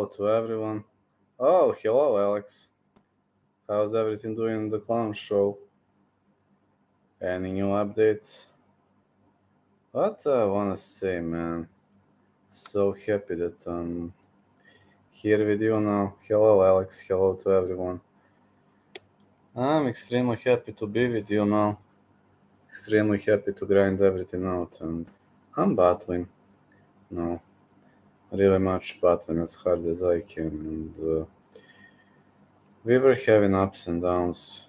Hello to everyone. Oh, hello, Alex. How's everything doing in the clown show? Any new updates? What I wanna say, man. So happy that I'm here with you now. Hello, Alex. Hello to everyone. I'm extremely happy to be with you now. Extremely happy to grind everything out, and I'm battling. No, really much battling as hard as I can, and we were having ups and downs.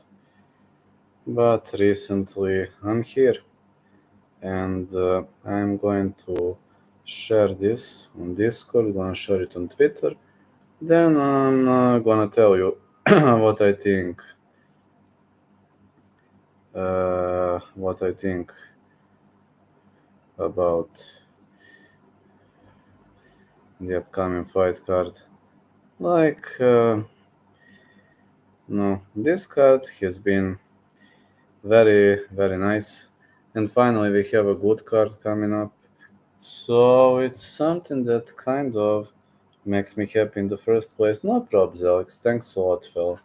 But recently, I'm here, and I'm going to share this on Discord, gonna share it on Twitter. Then I'm gonna tell you what I think. What I think about the upcoming fight card. Like, no, this card has been very, very nice, and finally we have a good card coming up. So it's something that kind of makes me happy in the first place. No probs, Alex. Thanks a lot, fella.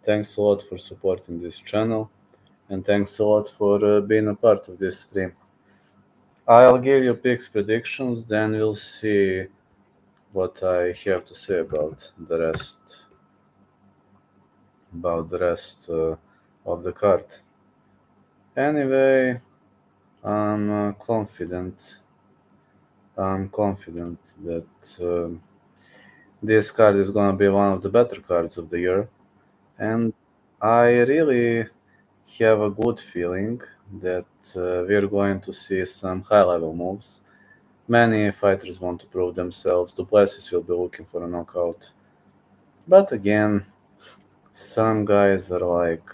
Thanks a lot for supporting this channel, and thanks a lot for being a part of this stream. I'll give you picks predictions, then we'll see what I have to say about the rest. Of the card. Anyway, I'm confident. I'm confident that this card is gonna be one of the better cards of the year, and I really have a good feeling that we're going to see some high-level moves. Many fighters want to prove themselves. The Plessis will be looking for a knockout, but again, some guys are like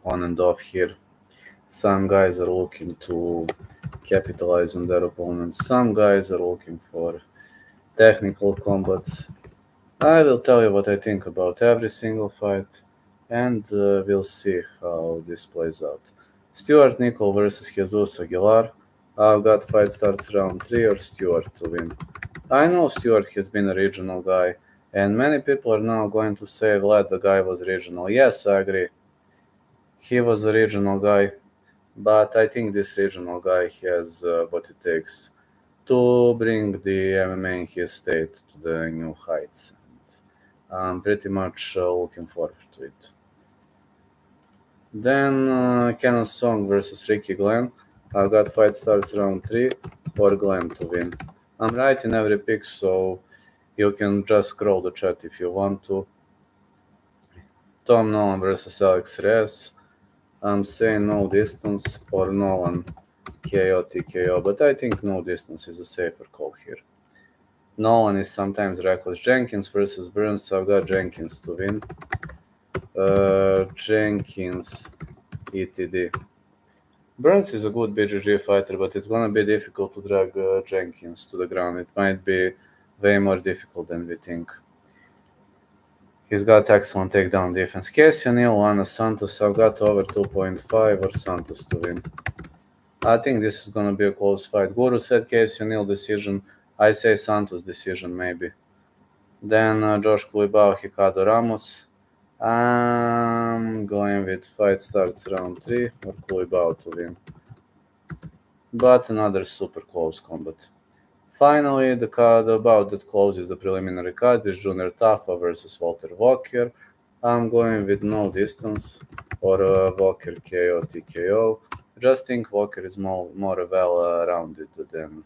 on and off here. Some guys are looking to capitalize on their opponents. Some guys are looking for technical combats. I will tell you what I think about every single fight, and we'll see how this plays out. Stuart Nicol versus Jesus Aguilar. I've got fight starts round 3 or Stuart to win. I know Stuart has been a regional guy, and many people are now going to say, Vlad, the guy was regional. Yes, I agree. He was a regional guy, but I think this regional guy has what it takes to bring the MMA in his state to the new heights. I'm pretty much looking forward to it. Then Kenan Song versus Ricky Glenn. I've got fight starts round 3 for Glenn to win. I'm writing every pick, so you can just scroll the chat if you want to. Tom Nolan versus Alex Reyes. I'm saying no distance or Nolan KO TKO, but I think no distance is a safer call here. Nolan is sometimes reckless. Jenkins versus Burns. I've got Jenkins to win. Jenkins ETD. Burns is a good BJJ fighter, but it's gonna be difficult to drag Jenkins to the ground. It might be way more difficult than we think. He's got excellent takedown defense. Casey O'Neill, Ana Santos. I've got over 2.5 or Santos to win. I think this is gonna be a close fight. Guru said Casey O'Neill decision. I say Santos decision maybe. Then Josh Kulibao, Ricardo Ramos. I'm going with fight starts round 3 or Kulibao to win. But another super close combat. Finally, the card about that closes the preliminary card is Junior Tafa versus Walter Walker. I'm going with no distance or Walker KO TKO. Just think Walker is more well-rounded than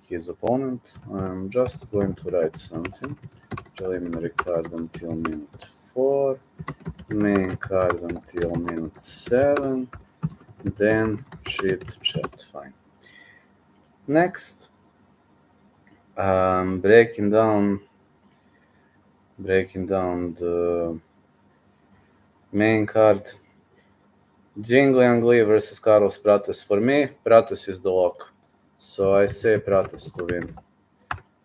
his opponent. I'm just going to write something. Preliminary card until minute 4. Main card until minute 7. Then Chit Chat. Fine. Next. Breaking down the main card. Jing Liang Li versus Carlos Prates. For me, Prates is the lock. So I say Prates to win.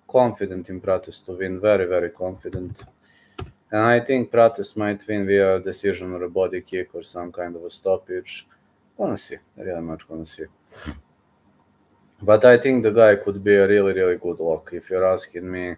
Confident in Prates to win. Very, very confident. And I think Prates might win via decision or a body kick or some kind of a stoppage. Gonna see. Really much gonna see. But I think the guy could be a really, really good lock. If you're asking me,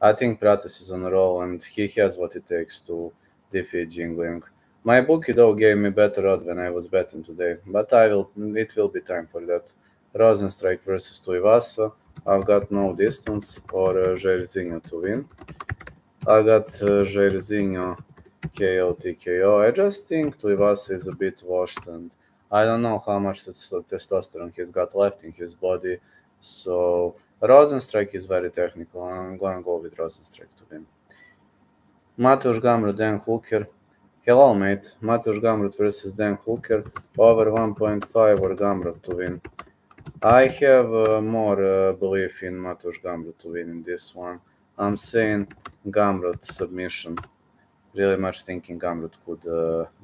I think Pratis is on a roll and he has what it takes to defeat Jingling. My bookie though gave me better odd when I was betting today, but it will be time for that. Rosenstrike versus Tuivasa. I've got no distance or Jairzinho to win. I got Jairzinho KO TKO. I just think Tuivasa is a bit washed and I don't know how much testosterone he's got left in his body. So Rosenstrike is very technical. I'm gonna go with Rosenstrike to win. Mateusz Gamrot, Dan Hooker. Hello, mate. Mateusz Gamrot versus Dan Hooker. Over 1.5 or Gamrot to win. I have more belief in Mateusz Gamrot to win in this one. I'm saying Gamrot submission. Really much thinking Gamrot could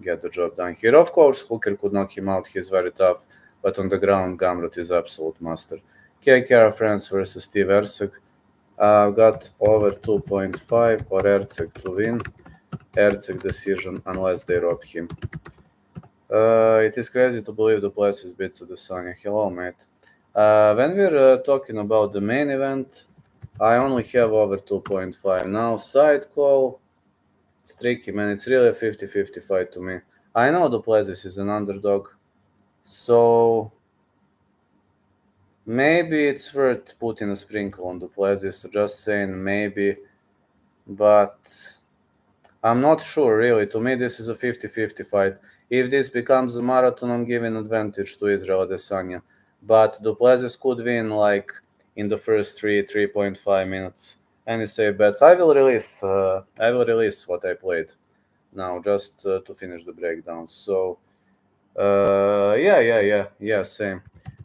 get the job done here. Of course, Hooker could knock him out. He's very tough. But on the ground, Gamrot is absolute master. KKR France versus Steve Erceg. I've got over 2.5 or Erceg to win. Erceg decision unless they rob him. It is crazy to believe the Plessis beats Adesanya. Hello, mate. When we're talking about the main event, I only have over 2.5. Now, side call, it's tricky, man. It's really a 50-50 fight to me. I know the Plessis is an underdog, so maybe it's worth putting a sprinkle on the Plessis. Just saying maybe, but I'm not sure, really. To me, this is a 50-50 fight. If this becomes a marathon, I'm giving advantage to Israel Adesanya. But Duplessis could win, like, in the first 3.5 minutes. Any safe bets? I will release what I played now, just to finish the breakdown. So, yeah, same.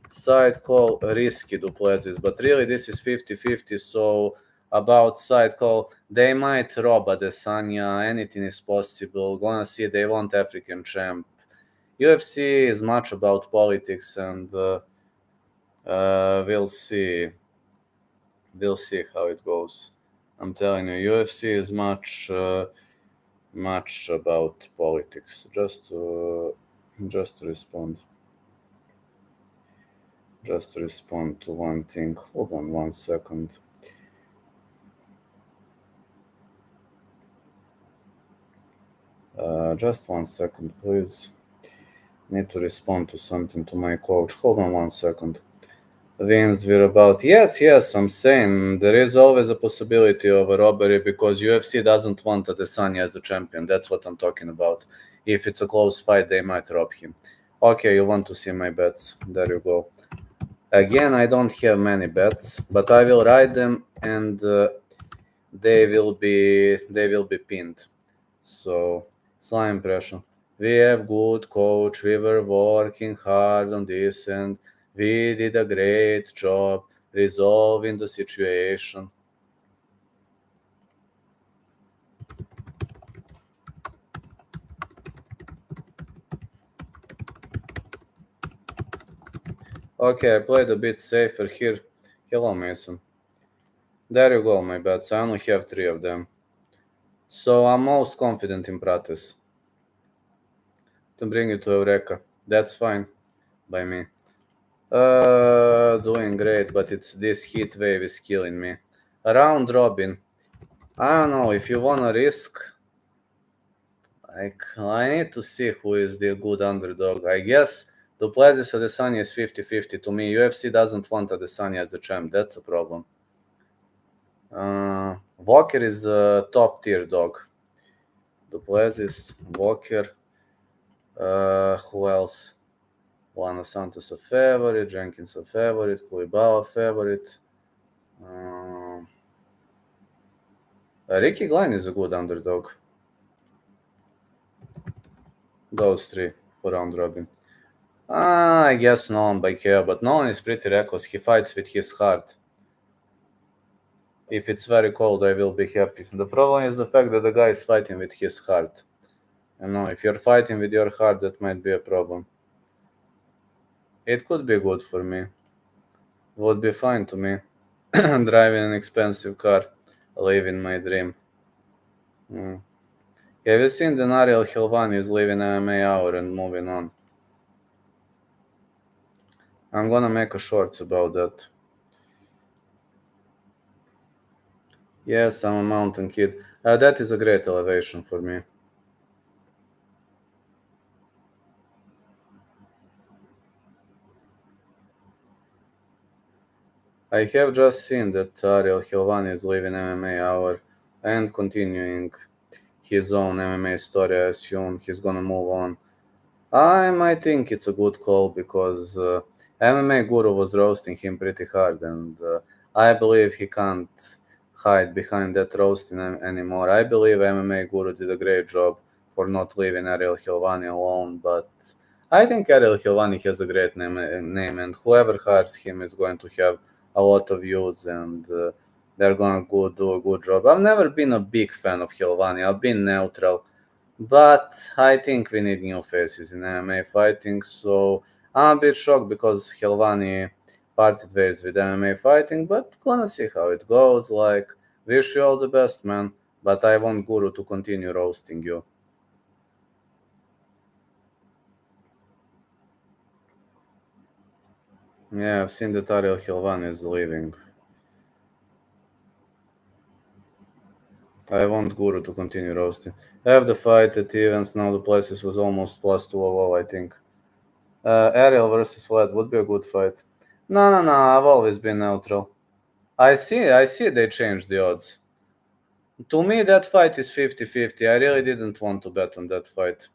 Side call, risky Duplessis. But really, this is 50-50, so about side call, they might rob Adesanya. Anything is possible. Gonna see they want African champ. UFC is much about politics, and we'll see. We'll see how it goes. I'm telling you, UFC is much about politics. Just to respond. Just to respond to one thing. Hold on 1 second. Just 1 second, please. Need to respond to something to my coach. Hold on 1 second. Wins we're about. Yes, I'm saying there is always a possibility of a robbery because UFC doesn't want Adesanya as a champion. That's what I'm talking about. If it's a close fight, they might rob him. Okay, you want to see my bets. There you go. Again, I don't have many bets, but I will write them and they will be pinned. So, slime impression. We have good coach. We were working hard on this, and we did a great job resolving the situation. Okay, I played a bit safer here. Hello, Mason. There you go, my bets. I only have 3 of them. So I'm most confident in Prates. To bring you to Eureka. That's fine by me. Doing great, but it's this heat wave is killing me. Round robin. I don't know if you wanna risk. Like, I need to see who is the good underdog. I guess Duplessis Adesanya is 50-50 to me. UFC doesn't want Adesanya as a champ. That's a problem. Walker is a top tier dog. Duplessis, Walker. Who else? Lana Santos a favorite, Jenkins a favorite, Kulibao a favorite. Ricky Glenn is a good underdog. Those 3 for round robin. I guess Nolan by KO, but Nolan is pretty reckless. He fights with his heart. If it's very cold, I will be happy. The problem is the fact that the guy is fighting with his heart. You know, if you're fighting with your heart, that might be a problem. It could be good for me. Would be fine to me. Driving an expensive car, living my dream. Have you seen that Ariel Helvani is leaving MMA Hour and moving on? I'm gonna make a shorts about that. Yes, I'm a mountain kid. That is a great elevation for me. I have just seen that Ariel Helwani is leaving MMA hour and continuing his own MMA story. I assume he's gonna move on. I might think it's a good call because MMA Guru was roasting him pretty hard, and I believe he can't hide behind that roasting anymore. I believe MMA Guru did a great job for not leaving Ariel Helwani alone, but I think Ariel Helwani has a great name, and whoever hires him is going to have a lot of views, and they're going to do a good job. I've never been a big fan of Helwani. I've been neutral. But I think we need new faces in MMA fighting, so I'm a bit shocked because Helvani parted ways with MMA fighting, but gonna see how it goes. Like, wish you all the best, man. But I want Guru to continue roasting you. Yeah, I've seen that Ariel Helvani is leaving. I want Guru to continue roasting. I have the fight at events now. The Plessis was almost plus 200, I think. Ariel versus Led would be a good fight. No, no, no. I've always been neutral. I see they changed the odds. To me, that fight is 50-50. I really didn't want to bet on that fight.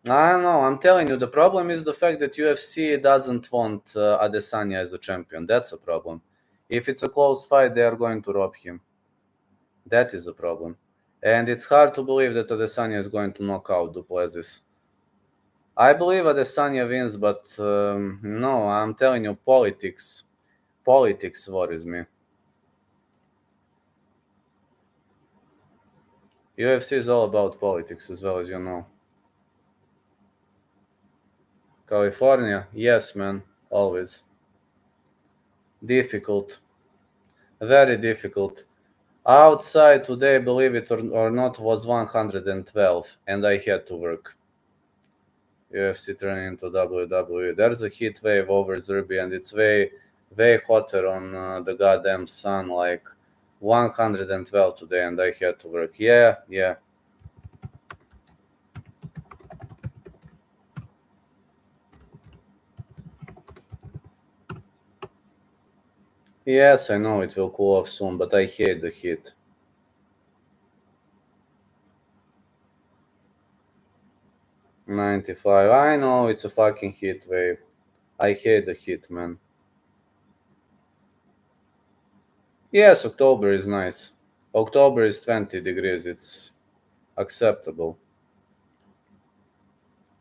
I don't know. I'm telling you, the problem is the fact that UFC doesn't want Adesanya as a champion. That's a problem. If it's a close fight, they are going to rob him. That is a problem. And it's hard to believe that Adesanya is going to knock out Duplessis. I believe Adesanya wins, but no, I'm telling you, politics. Politics worries me. UFC is all about politics, as well as you know. California, yes, man, always. Difficult, very difficult. Outside today, believe it or not, was 112, and I had to work. UFC turning into WWE. There's a heat wave over Serbia, and it's way, way hotter on the goddamn sun. Like 112 today, and I had to work. Yeah, yeah. Yes, I know it will cool off soon, but I hate the heat. 95. I know it's a fucking heat wave. I hate the heat, man. Yes, October is nice. October is 20 degrees. It's acceptable.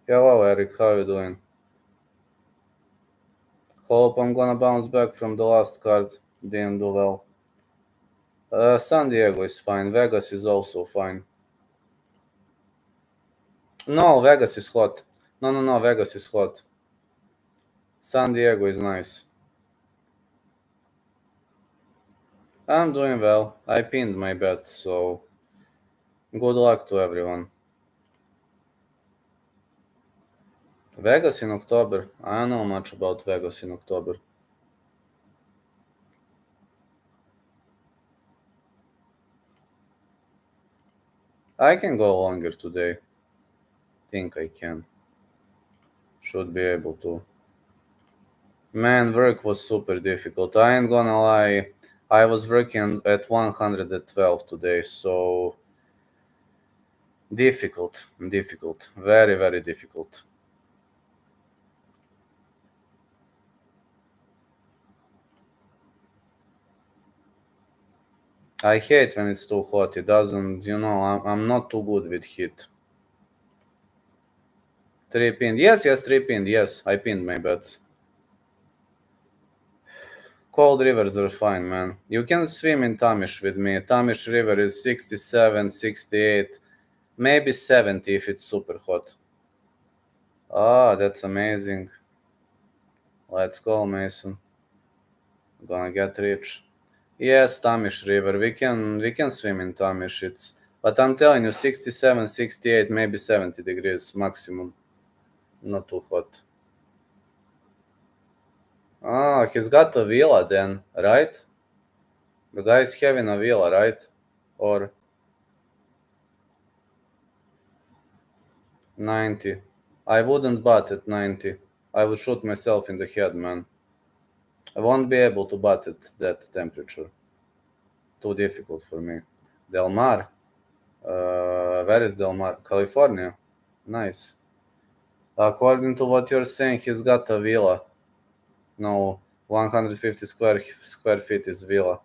Hello, Eric. How you doing? Hope I'm gonna bounce back from the last card. Didn't do well. San Diego is fine. Vegas is also fine. No, Vegas is hot. No, no, no. Vegas is hot. San Diego is nice. I'm doing well. I pinned my bet, so good luck to everyone. Vegas in October. I don't know much about Vegas in October. I can go longer today. Think I can. Should be able to. Man, work was super difficult. I ain't gonna lie. I was working at 112 today, so difficult, difficult, very, very difficult. I hate when it's too hot. It doesn't, I'm not too good with heat. Three pinned. Yes, yes, three pinned. Yes, I pinned my bets. Cold rivers are fine, man. You can swim in Tamish with me. Tamish River is 67, 68, maybe 70 if it's super hot. Ah, that's amazing. Let's go, Mason. Gonna get rich. Yes, Tamish River. We can swim in Tamish. But I'm telling you, 67, 68, maybe 70 degrees maximum. Not too hot. Ah, he's got a villa then, right? The guy is having a villa, right? Or 90. I wouldn't bat at 90. I would shoot myself in the head, man. I won't be able to bat at that temperature. Too difficult for me. Del Mar. Where is Del Mar? California. Nice. According to what you're saying, he's got a villa. No, 150 square feet is villa.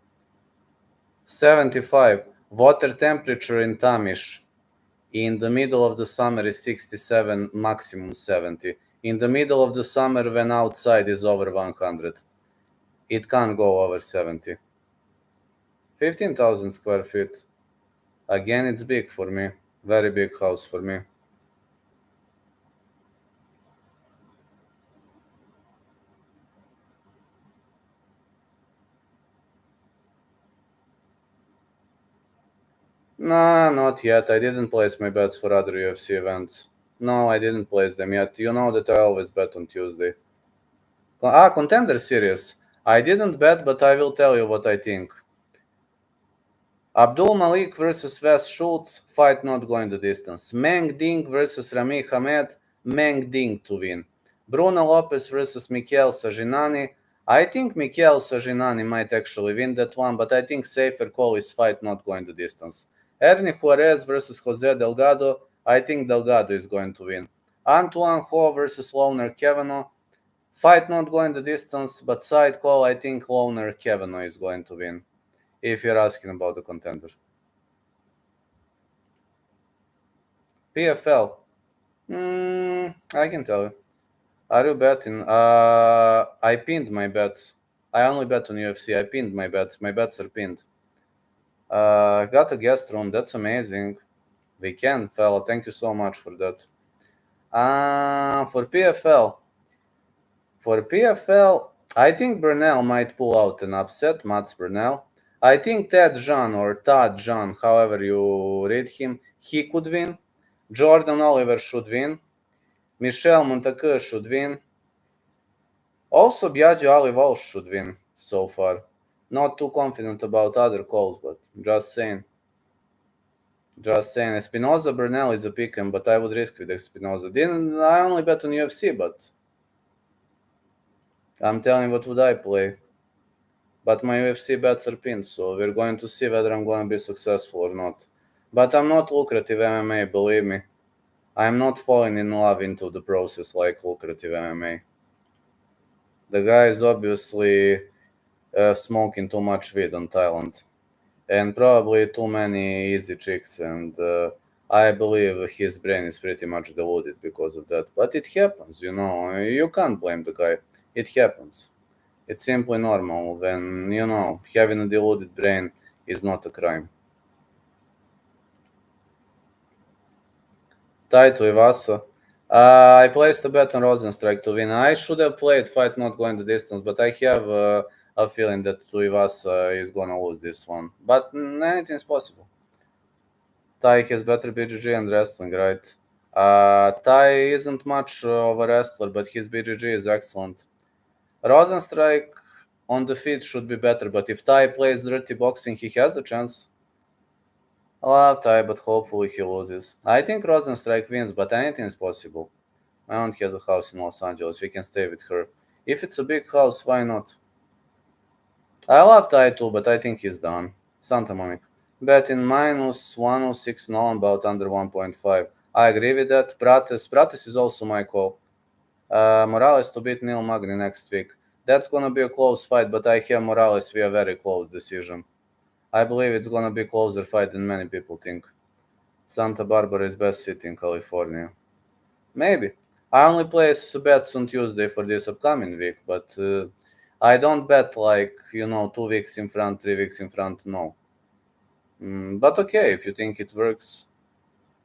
75. Water temperature in Tamish in the middle of the summer is 67, maximum 70. In the middle of the summer, when outside is over 100, it can't go over 70. 15,000 square feet. Again, it's big for me. Very big house for me. Nah, not yet. I didn't place my bets for other UFC events. No, I didn't place them yet. You know that I always bet on Tuesday. Contender series. I didn't bet, but I will tell you what I think. Abdul Malik versus Wes Schultz, fight not going the distance. Meng Ding versus Rami Hamed, Meng Ding to win. Bruno Lopez versus Mikael Sajinani. I think Mikael Sajinani might actually win that one, but I think safer call is fight not going the distance. Ernie Juarez versus Jose Delgado. I think Delgado is going to win. Antoine Ho versus Lowner Kavanaugh. Fight not going the distance, but side call, I think Lowner Kavanaugh is going to win. If you're asking about the contender. PFL. I can tell you. Are you betting? I pinned my bets. I only bet on UFC. I pinned my bets. My bets are pinned. Got a guest room. That's amazing. We can, fella. Thank you so much for that. For PFL. For PFL, I think Burnell might pull out an upset. Mats Burnell. I think Ted Jean or Todd Jean, however you read him, he could win. Jordan Oliver should win. Michel Montague should win. Also, Biagio Ali Walsh should win so far. Not too confident about other calls, but just saying. Just saying. Espinoza Burnell is a pick 'em, but I would risk with Espinoza. I only bet on UFC, but I'm telling what would I play. But my UFC bets are pinned, so we're going to see whether I'm going to be successful or not. But I'm not lucrative MMA, believe me. I'm not falling in love into the process like lucrative MMA. The guy is obviously smoking too much weed on Thailand. And probably too many easy chicks, and I believe his brain is pretty much deluded because of that. But it happens, you know. You can't blame the guy. It happens. It's simply normal when, you know, having a deluded brain is not a crime. Taito Ivasa. I placed a bet on Rosenstrike to win. I should have played fight not going the distance, but I have a feeling that Tuivasa is gonna lose this one. But anything is possible. Tai has better BJJ and wrestling, right? Tai isn't much of a wrestler, but his BJJ is excellent. Rosenstrike on the feet should be better, but if Tai plays dirty boxing, he has a chance. I love Tai, but hopefully he loses. I think Rosenstrike wins, but anything is possible. My aunt has a house in Los Angeles. We can stay with her. If it's a big house, why not? I love Tai too, but I think he's done. Santa Monica. Betting minus 106 no, about under 1.5. I agree with that. Prates is also my call. Morales to beat Neil Magny next week. That's gonna be a close fight, but I have Morales via very close decision. I believe it's gonna be a closer fight than many people think. Santa Barbara is best city in California. Maybe. I only place bets on Tuesday for this upcoming week, but I don't bet like, 2 weeks in front, 3 weeks in front, no. But okay, if you think it works,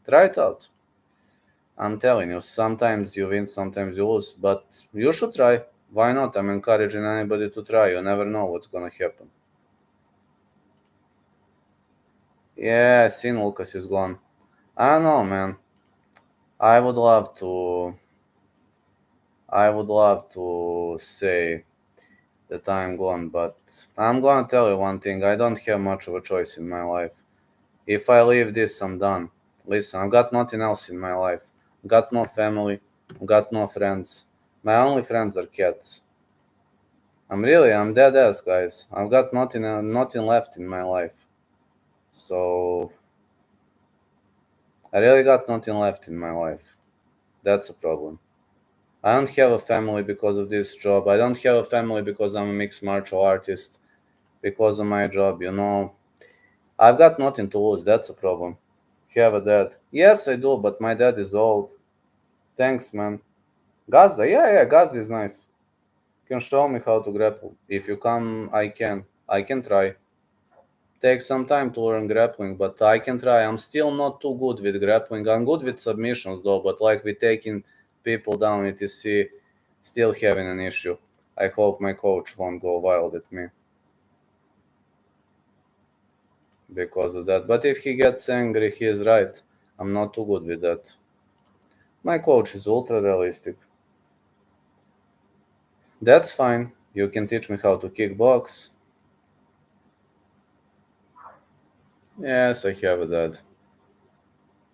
try it out. I'm telling you, sometimes you win, sometimes you lose, but you should try. Why not? I'm encouraging anybody to try. You never know what's gonna happen. Yeah, Sin Lucas is gone. I don't know, man. I would love to say that I'm gone. But I'm gonna tell you one thing: I don't have much of a choice in my life. If I leave this, I'm done. Listen, I've got nothing else in my life. Got no family, got no friends. My only friends are cats. I'm dead ass, guys. I've got nothing left in my life. So I really got nothing left in my life. That's a problem. I don't have a family because of this job. I don't have a family because I'm a mixed martial artist. Because of my job. I've got nothing to lose. That's a problem. Have a dad? Yes, I do, but my dad is old. Thanks, man. Gazda? Yeah, Gazda is nice. Can show me how to grapple. If you come, I can. I can try. Take some time to learn grappling, but I can try. I'm still not too good with grappling. I'm good with submissions though, but like with taking people down, etc., still having an issue. I hope my coach won't go wild at me because of that. But if he gets angry, he is right. I'm not too good with that. My coach is ultra realistic. That's fine. You can teach me how to kickbox. Yes, I have a dad,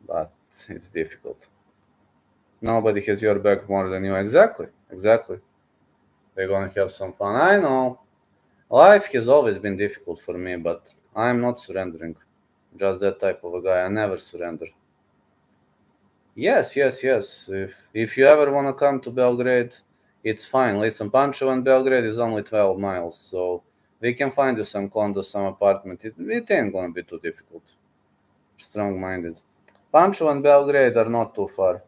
but it's difficult. Nobody has your back more than you. Exactly. We're gonna have some fun. I know. Life has always been difficult for me, but I'm not surrendering. Just that type of a guy. I never surrender. Yes. If you ever wanna come to Belgrade, it's fine. Listen, Pančevo and Belgrade is only 12 miles, so we can find you some condo, some apartment. It ain't gonna be too difficult. Strong-minded. Pančevo and Belgrade are not too far.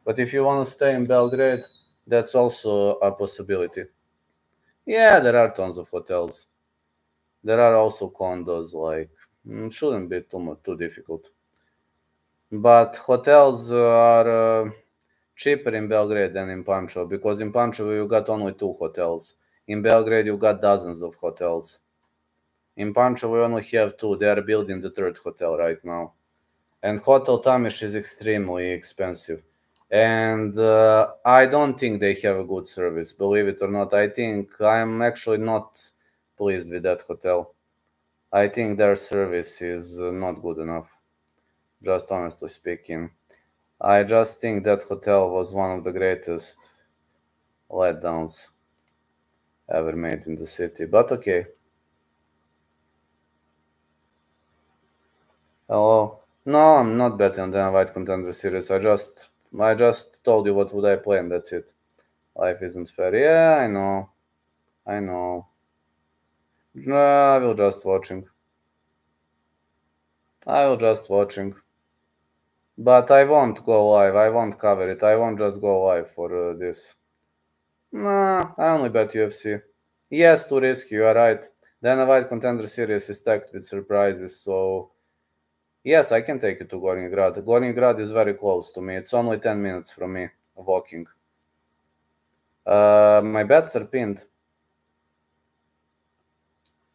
But if you wanna stay in Belgrade, that's also a possibility. Yeah, there are tons of hotels. There are also condos, like shouldn't be too difficult. But hotels are cheaper in Belgrade than in Pančevo because in Pančevo you got only two hotels. In Belgrade you got dozens of hotels. In Pančevo you only have two. They are building the third hotel right now. And Hotel Tamish is extremely expensive. And I don't think they have a good service, believe it or not. I think I'm actually not pleased with that hotel. I think their service is not good enough, just honestly speaking. I just think that hotel was one of the greatest letdowns ever made in the city. But okay. Hello. No, I'm not betting on the White Contender Series. I just told you what would I play and that's it. Life isn't fair. Yeah, I know. I know. I will just watching. I will just watching. But I won't go live. I won't cover it. I won't just go live for this. Nah, I only bet UFC. Yes, too risky, you are right. Then a White Contender Series is stacked with surprises, so yes, I can take you to Gornji Grad. Gornji Grad is very close to me. It's only 10 minutes from me, walking. My bets are pinned.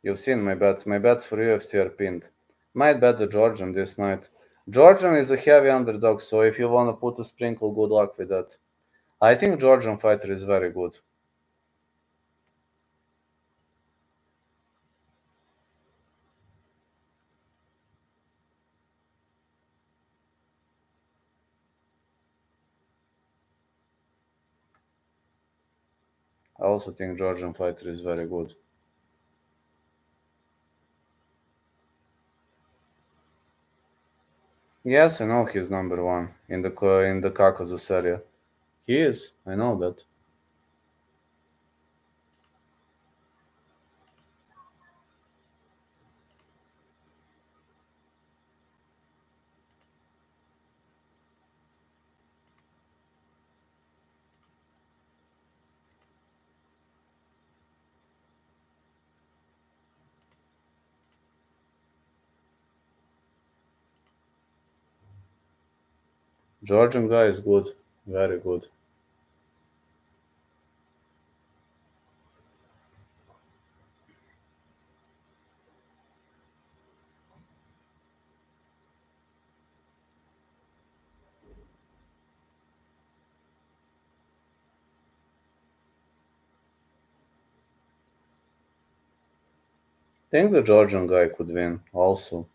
You've seen my bets. My bets for UFC are pinned. Might bet the Georgian this night. Georgian is a heavy underdog, so if you want to put a sprinkle, good luck with that. I think Georgian fighter is very good. I also think Georgian fighter is very good. Yes, I know he's number one in the Caucasus area. He is. I know that. Georgian guy is good. Very good. Think the Georgian guy could win also.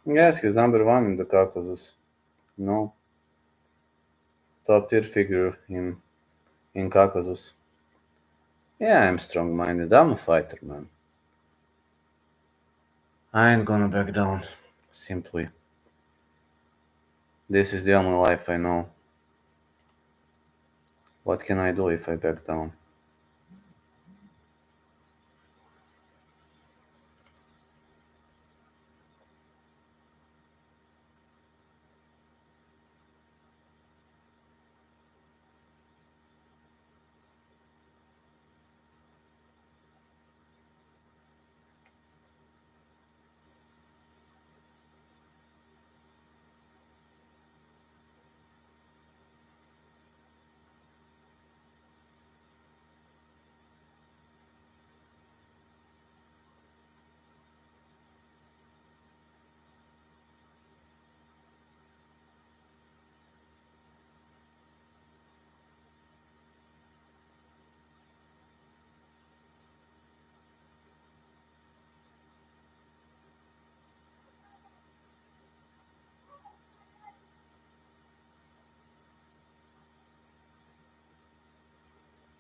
Yes, he's number one in the Caucasus. No, top tier figure in Caucasus. Yeah, I'm strong minded. I'm a fighter, man. I ain't gonna back down. Simply. This is the only life I know. What can I do if I back down?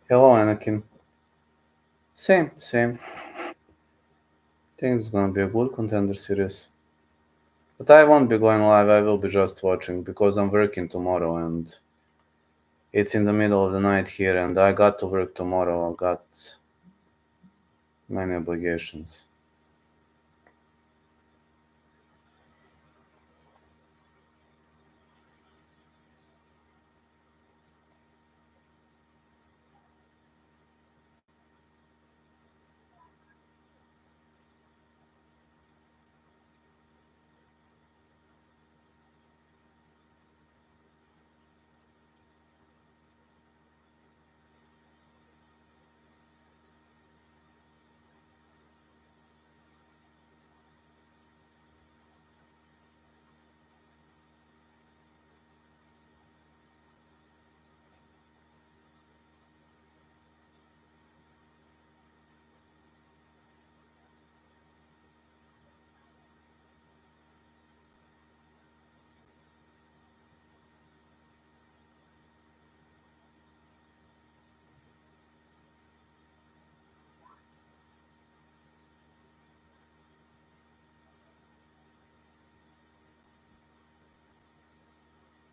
Hello, Anakin. Same, same. Think it's gonna be a good contender series. But I won't be going live, I will be just watching because I'm working tomorrow and it's in the middle of the night here and I got to work tomorrow. I got many obligations.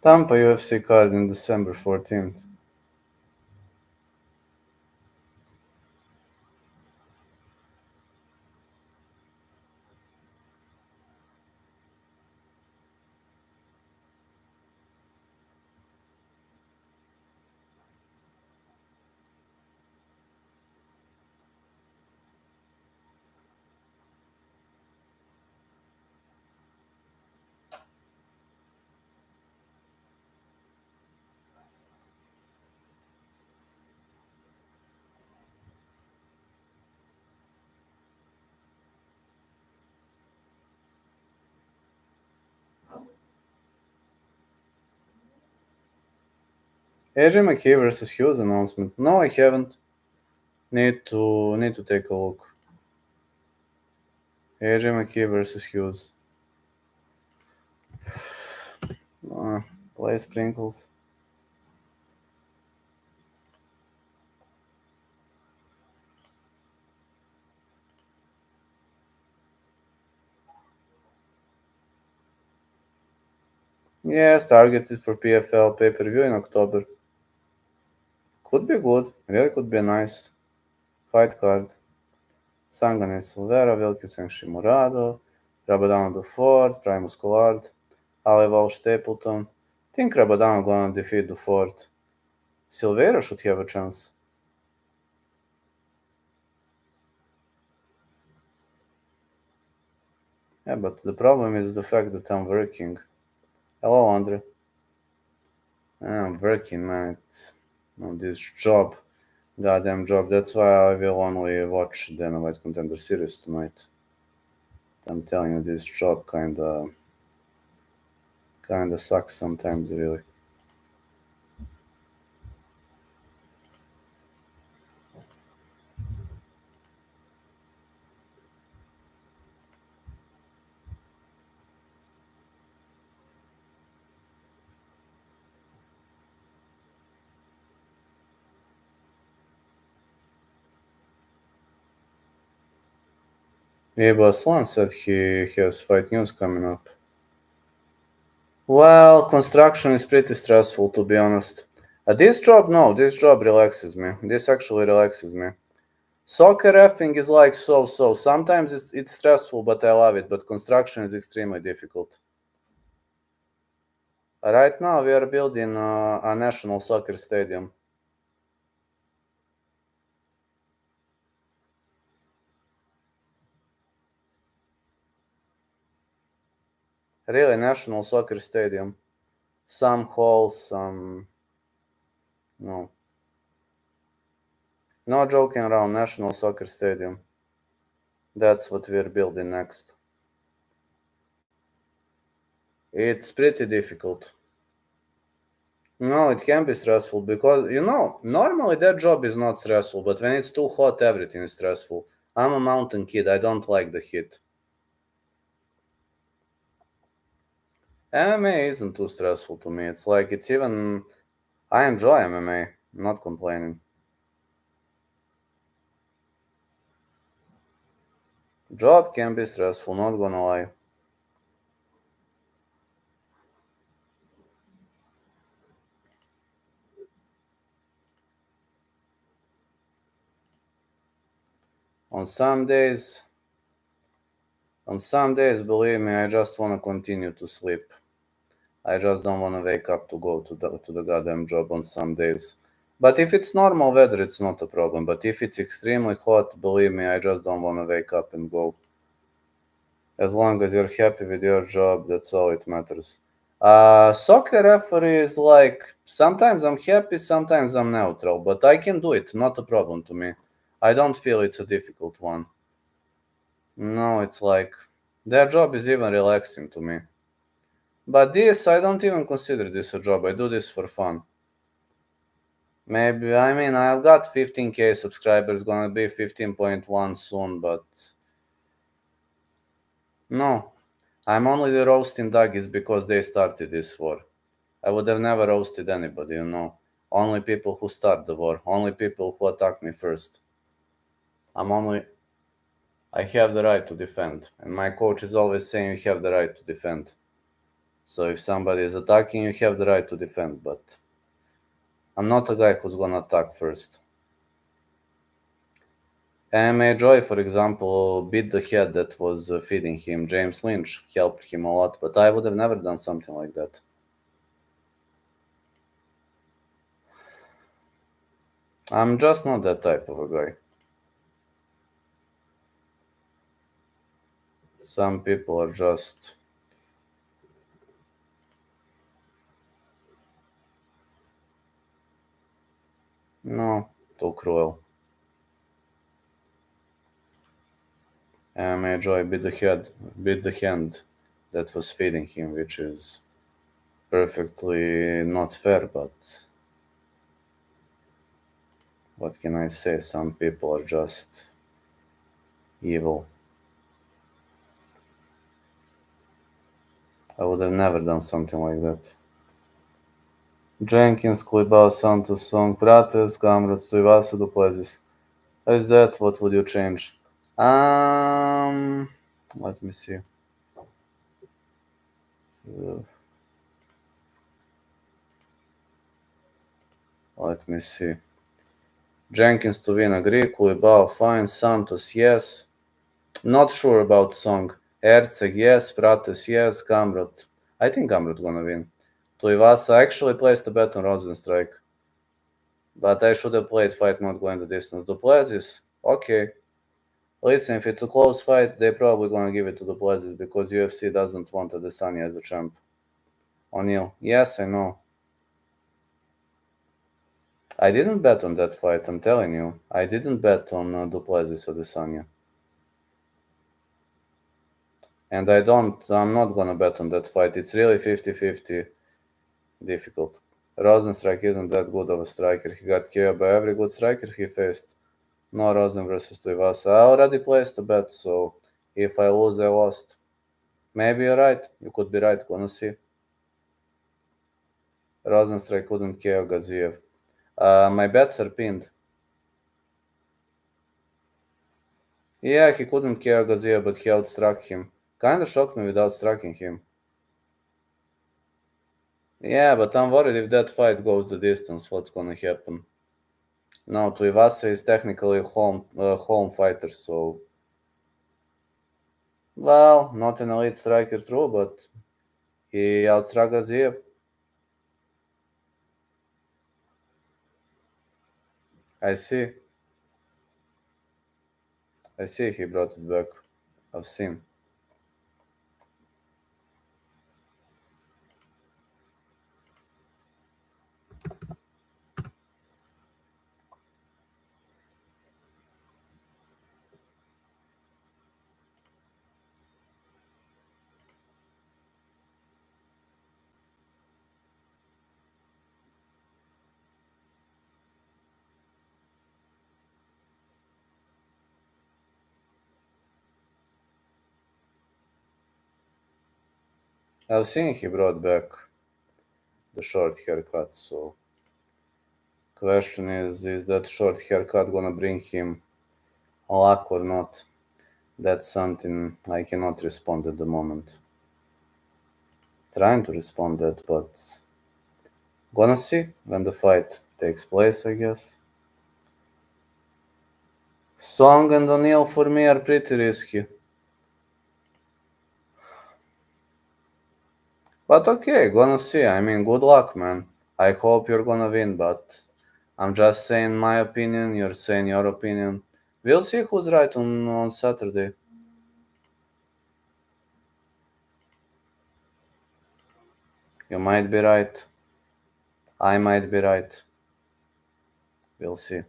Tampa UFC card in December 14th. AJ McKay versus Hughes announcement. No, I haven't. Need to take a look. AJ McKay versus Hughes. Play sprinkles. Yes, targeted for PFL pay-per-view in October. Could be good. Really could be a nice fight card. Sangane Silveira, Wilkinson Shimurado, Rabadano Dufort, Primus Collard, Ali Walsh Stapleton. Think Rabadano gonna defeat Dufort. Silveira should have a chance. Yeah, but the problem is the fact that I'm working. Hello, Andre. I'm working, man. On this job. Goddamn job. That's why I will only watch the Dynamite Contender Series tonight. I'm telling you, this job kinda sucks sometimes, really. Yeah, but Aslan said he has fight news coming up. Well, construction is pretty stressful, to be honest. This job, no, this job relaxes me. This actually relaxes me. Soccer effing is like so. Sometimes it's stressful, but I love it. But construction is extremely difficult. Right now, we are building a national soccer stadium. Really, national soccer stadium. Some halls, some no, no joking around. National soccer stadium. That's what we're building next. It's pretty difficult. No, it can be stressful because, normally that job is not stressful, but when it's too hot, everything is stressful. I'm a mountain kid, I don't like the heat. MMA isn't too stressful to me. It's like, I enjoy MMA, not complaining. Job can be stressful, not gonna lie. On some days, believe me, I just wanna continue to sleep. I just don't want to wake up to go to the goddamn job on some days. But if it's normal weather, it's not a problem. But if it's extremely hot, believe me, I just don't want to wake up and go. As long as you're happy with your job, that's all it matters. Soccer referee is like sometimes I'm happy, sometimes I'm neutral, but I can do it, not a problem to me. I don't feel it's a difficult one. No, it's like their job is even relaxing to me. But this, I don't even consider this a job. I do this for fun. Maybe, I mean, I've got 15K subscribers, gonna be 15.1 soon, but no. I'm only the roasting doggies because they started this war. I would have never roasted anybody. Only people who start the war, only people who attack me first. I have the right to defend, and my coach is always saying you have the right to defend. So if somebody is attacking, you have the right to defend, but I'm not a guy who's gonna attack first. MMA Joy, for example, beat the head that was feeding him. James Lynch helped him a lot, but I would have never done something like that. I'm just not that type of a guy. Some people are just. No, too cruel. MMA Joy beat the hand that was feeding him, which is perfectly not fair, but What can I say? Some people are just evil. I would have never done something like that. Jenkins, Kuibao, Santos, Song, Prates, Kamrat, Tuivasa, Duplessis. Is that what would you change? Let me see. Uh, Let me see. Jenkins to win, agree. Kuibao, fine. Santos, yes. Not sure about Song. Erceg, yes. Prates, yes. Kamrat. I think Kamrat gonna win. Tuivasa actually placed a bet on Rosenstrike. But I should have played fight not going the distance. Duplessis, okay. Listen, if it's a close fight, they're probably gonna give it to Duplessis because UFC doesn't want Adesanya as a champ. O'Neal, yes, I know. I didn't bet on that fight, I'm telling you. I didn't bet on Duplessis Adesanya. And I'm not gonna bet on that fight. It's really 50-50 difficult. Rosenstrike isn't that good of a striker. He got KO by every good striker he faced. No Rosen versus Tuivasa. I already placed a bet, so if I lose, I lost. Maybe you're right. You could be right. Gonna see. Rosenstrike couldn't KO Gaziev. My bets are pinned. Yeah, he couldn't KO Gaziev, but he outstruck him. Kinda shocked me without striking him. Yeah, but I'm worried if that fight goes the distance, what's gonna happen? No, Tuivasa is technically a home fighter, so... Well, not an elite striker, true, but he outstruck Gaziev. I see. I see he brought it back. I've seen. I've seen he brought back the short haircut, so... Question is that short haircut gonna bring him luck or not? That's something I cannot respond at the moment. Trying to respond that, but gonna see when the fight takes place, I guess. Song and O'Neal for me are pretty risky. But okay, gonna see. I mean, good luck, man. I hope you're gonna win, but I'm just saying my opinion, you're saying your opinion. We'll see who's right on Saturday. You might be right. I might be right. We'll see.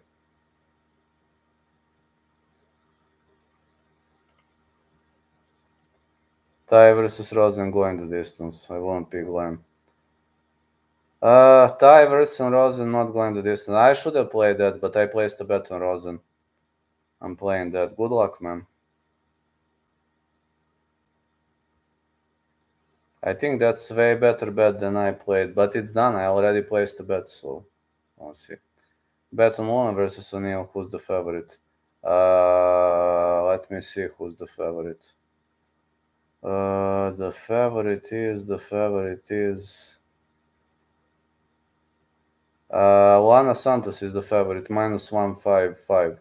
Ty versus Rosen going the distance. I won't pick Glenn. Ty versus Rosen not going the distance. I should have played that, but I placed a bet on Rosen. I'm playing that. Good luck, man. I think that's way better bet than I played, but it's done. I already placed a bet, so let's see. Bet on Luna versus O'Neal. Who's the favorite? Let me see who's the favorite. The favorite is Lana Santos is the favorite, minus 155.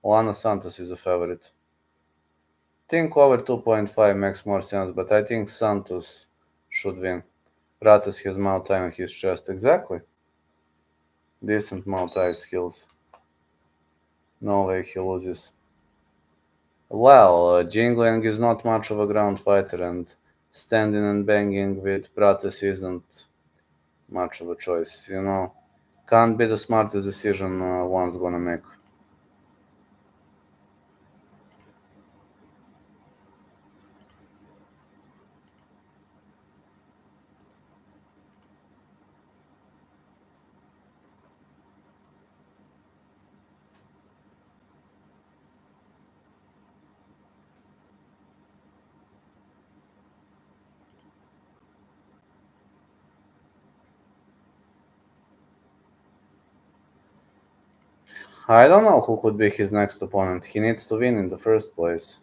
Lana Santos is the favorite. Think over 2.5 makes more sense, but I think Santos should win. Prates has Muay Thai on his chest, exactly. Decent Muay Thai skills. No way he loses. Well, Jingling is not much of a ground fighter, and standing and banging with Prates isn't much of a choice, you know. Can't be the smartest decision one's gonna make. I don't know who could be his next opponent. He needs to win in the first place.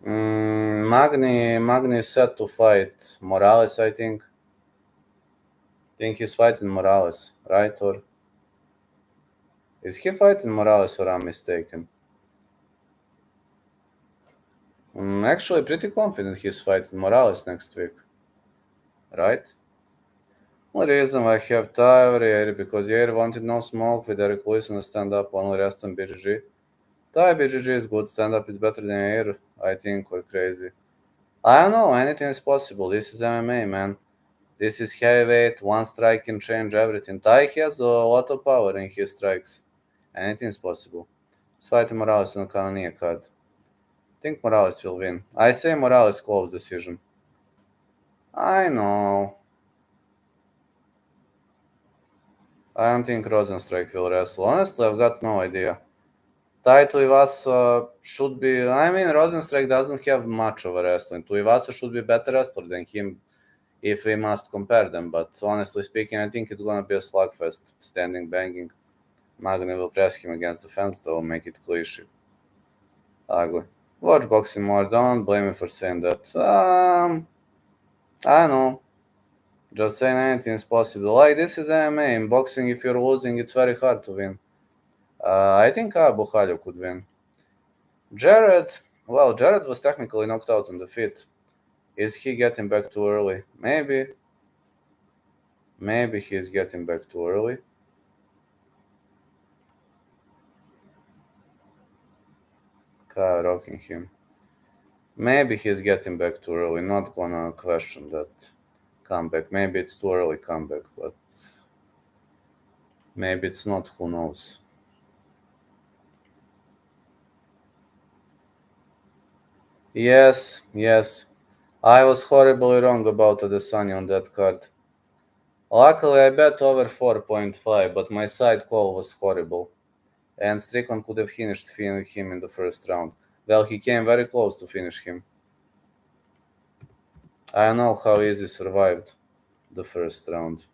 Magny is set to fight Morales, I think. Think he's fighting Morales, right? Or is he fighting Morales, or I'm mistaken? Actually, pretty confident he's fighting Morales next week, right? Only reason why I have Ty over Yair because Yair wanted no smoke with Eric Lewis on the stand-up, only rest on BGG. Ty BGG is good, stand-up is better than Yair, I think, or crazy. I don't know, anything is possible. This is MMA, man. This is heavyweight, one strike can change everything. Ty has a lot of power in his strikes. Anything is possible. He's fighting Morales on a Cannoneer card. I think Morales will win. I say Morales close decision. I know. I don't think Rosenstrike will wrestle. Honestly, I've got no idea. Tai Tuivasa should be. I mean, Rosenstrike doesn't have much of a wrestling. Tuivasa should be better wrestler than him if we must compare them. But honestly speaking, I think it's gonna be a slugfest. Standing banging. Magny will press him against the fence, though, make it cliche. Ugly. Watch boxing more. Don't blame me for saying that. I know. Just saying anything is possible. Like, this is MMA. In boxing, if you're losing, it's very hard to win. I think Abu Khalil could win. Jared was technically knocked out on the feet. Is he getting back too early? Maybe. Maybe he's getting back too early. Kyle rocking him. Maybe he's getting back too early. Not gonna question that comeback. Maybe it's too early comeback, but maybe it's not. Who knows? Yes. I was horribly wrong about Adesanya on that card. Luckily, I bet over 4.5, but my side call was horrible. And Strickland could have finished him in the first round. Well, he came very close to finish him. I don't know how Easy survived the first round.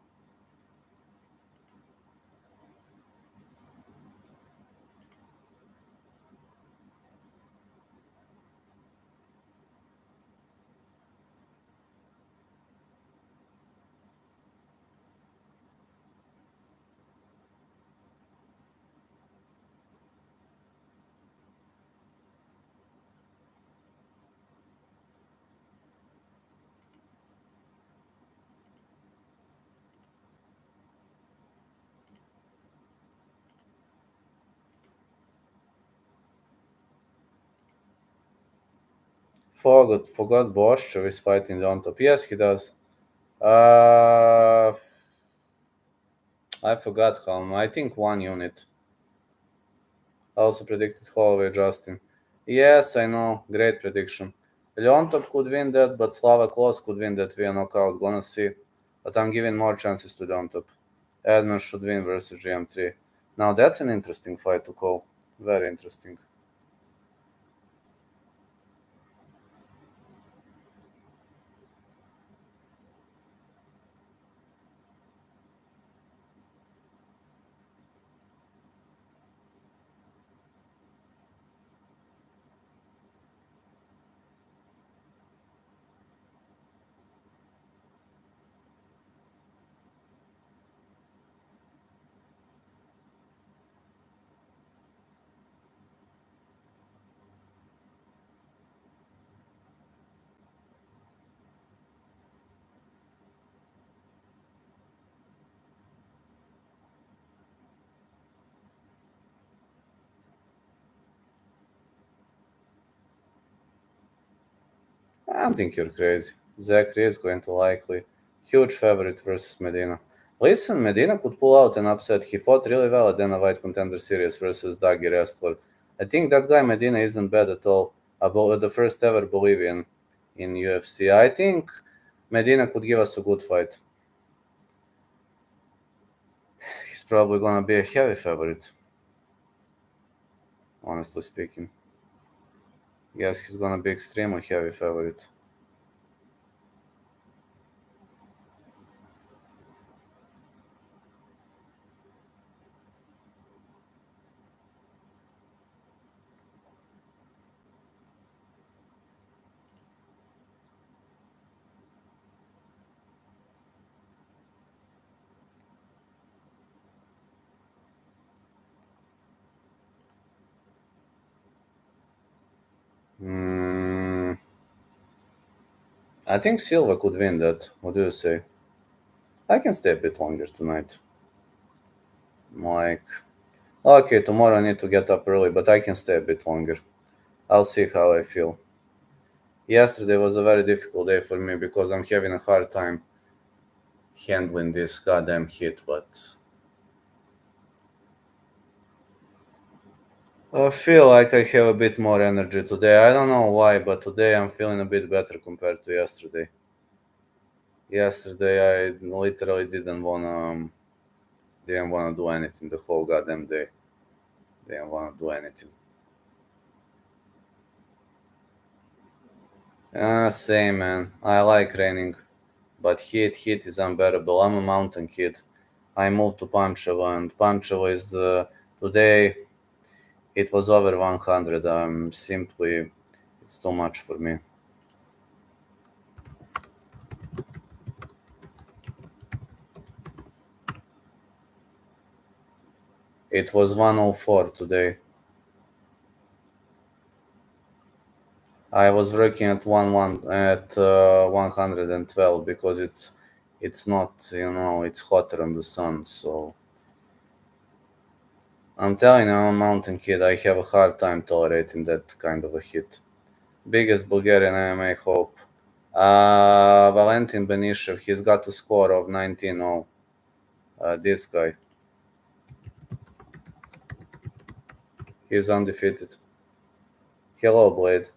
Forgot Boschko is fighting on top. Yes, he does. I forgot how. I think 1 unit. I also predicted Holloway Justin. Yes, I know. Great prediction. Leontop could win that, but Slava Klos could win that via knockout. Gonna see. But I'm giving more chances to Leontop. Edmund should win versus GM3. Now that's an interesting fight to call. Very interesting. I don't think you're crazy. Zachary is going to likely. Huge favorite versus Medina. Listen, Medina could pull out an upset. He fought really well at Dana White Contender Series versus Dagi Wrestler. I think that guy Medina isn't bad at all. About the first ever Bolivian in UFC. I think Medina could give us a good fight. He's probably gonna be a heavy favorite, honestly speaking. Yes, he's gonna be extremely heavy favorite. I think Silva could win that. What do you say? I can stay a bit longer tonight. Like, okay, tomorrow I need to get up early, but I can stay a bit longer. I'll see how I feel. Yesterday was a very difficult day for me because I'm having a hard time handling this goddamn hit, but I feel like I have a bit more energy today. I don't know why, but today I'm feeling a bit better compared to yesterday. Yesterday I literally didn't wanna do anything the whole goddamn day. Didn't wanna do anything. Same man. I like raining, but heat is unbearable. I'm a mountain kid. I moved to Pančevo, and Pančevo is today. It was over 100. It's too much for me. It was 104 today. I was working at 112 because it's not, it's hotter on the sun. So I'm telling you, I'm a mountain kid. I have a hard time tolerating that kind of a heat. Biggest Bulgarian MMA hope. Valentin Benishev, he's got a score of 19-0. This guy, he's undefeated. Hello, Blade.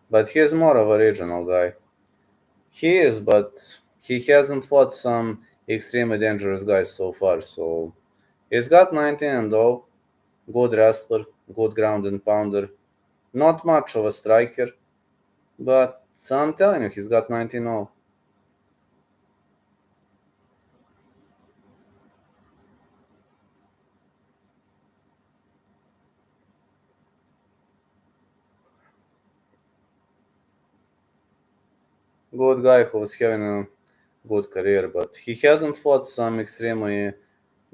But he's more of a regional guy. He is, but he hasn't fought some extremely dangerous guys so far. So he's got 19-0. Good wrestler, good ground and pounder. Not much of a striker, but I'm telling you, he's got 19-0. Good guy who was having a good career, but he hasn't fought some extremely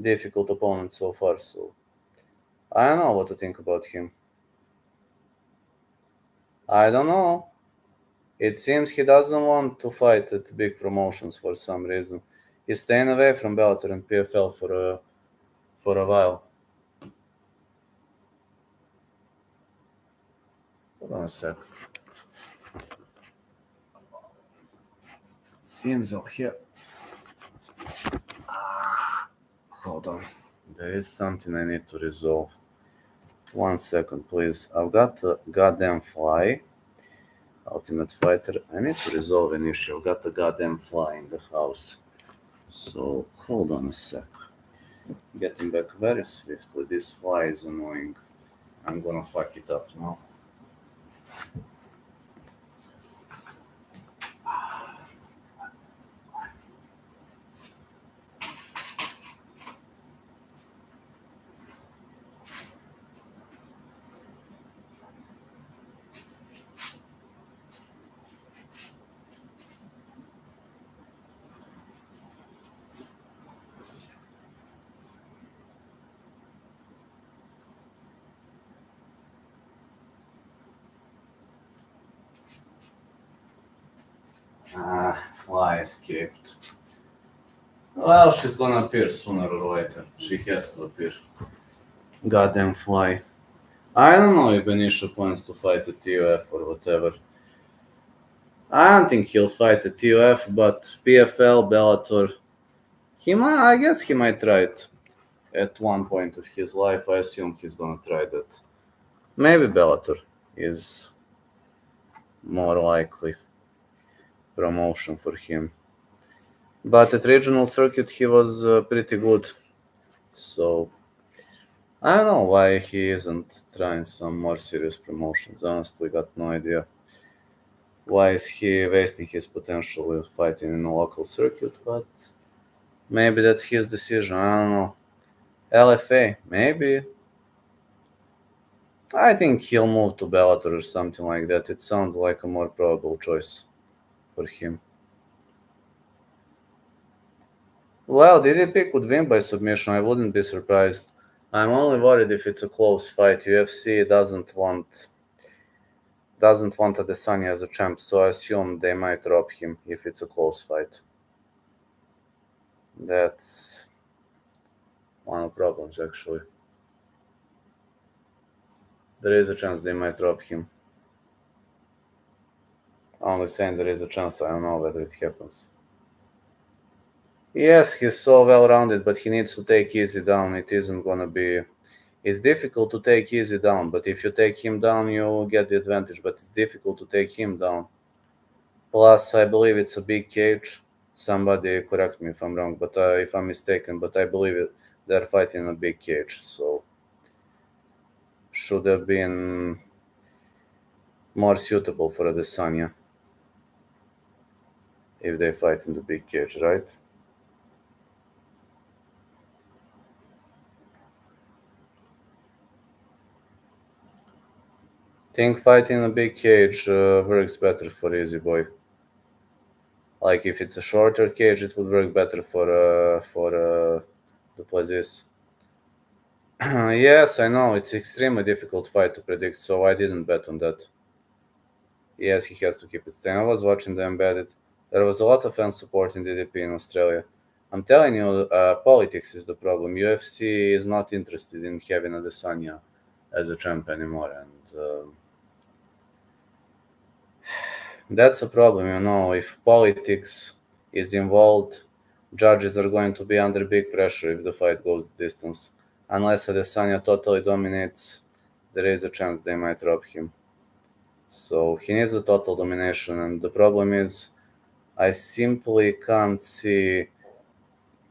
difficult opponents so far. So I don't know what to think about him. I don't know. It seems he doesn't want to fight at big promotions for some reason. He's staying away from Bellator and PFL for a while. Hold on a sec. Seems I'll hear. Hold on. There is something I need to resolve. 1 second, please. I've got a goddamn fly. Ultimate Fighter. I need to resolve an issue. I've got a goddamn fly in the house. So hold on a sec. Getting back very swiftly. This fly is annoying. I'm gonna fuck it up now. Fly escaped. Well, she's gonna appear sooner or later. She has to appear. Goddamn fly. I don't know if Benicio plans to fight at TUF or whatever. I don't think he'll fight at TUF, but PFL, Bellator, I guess he might try it at one point of his life. I assume he's gonna try that. Maybe Bellator is more likely promotion for him. But at regional circuit, he was pretty good. So I don't know why he isn't trying some more serious promotions. Honestly, got no idea. Why is he wasting his potential with fighting in a local circuit? But maybe that's his decision. I don't know. LFA, maybe. I think he'll move to Bellator or something like that. It sounds like a more probable choice for him. Well, DDP could win by submission. I wouldn't be surprised. I'm only worried if it's a close fight. UFC doesn't want Adesanya as a champ, so I assume they might drop him if it's a close fight. That's one of the problems, actually. There is a chance they might drop him. I'm only saying there is a chance, I don't know whether it happens. Yes, he's so well-rounded, but he needs to take easy down. It isn't gonna be... It's difficult to take easy down, but if you take him down, you get the advantage, but it's difficult to take him down. Plus, I believe it's a big cage. Somebody correct me if I'm wrong, but if I'm mistaken, but I believe they're fighting in a big cage, so should have been more suitable for Adesanya if they fight in the big cage, right? Think fighting in a big cage works better for Easy Boy. Like if it's a shorter cage, it would work better for the Plessis. Yes, I know it's extremely difficult fight to predict, so I didn't bet on that. Yes, he has to keep it staying. I was watching the embedded. There was a lot of fan support in DDP in Australia. I'm telling you, politics is the problem. UFC is not interested in having Adesanya as a champ anymore, and that's a problem, you know. If politics is involved, judges are going to be under big pressure if the fight goes the distance. Unless Adesanya totally dominates, there is a chance they might drop him. So he needs a total domination, and the problem is, I simply can't see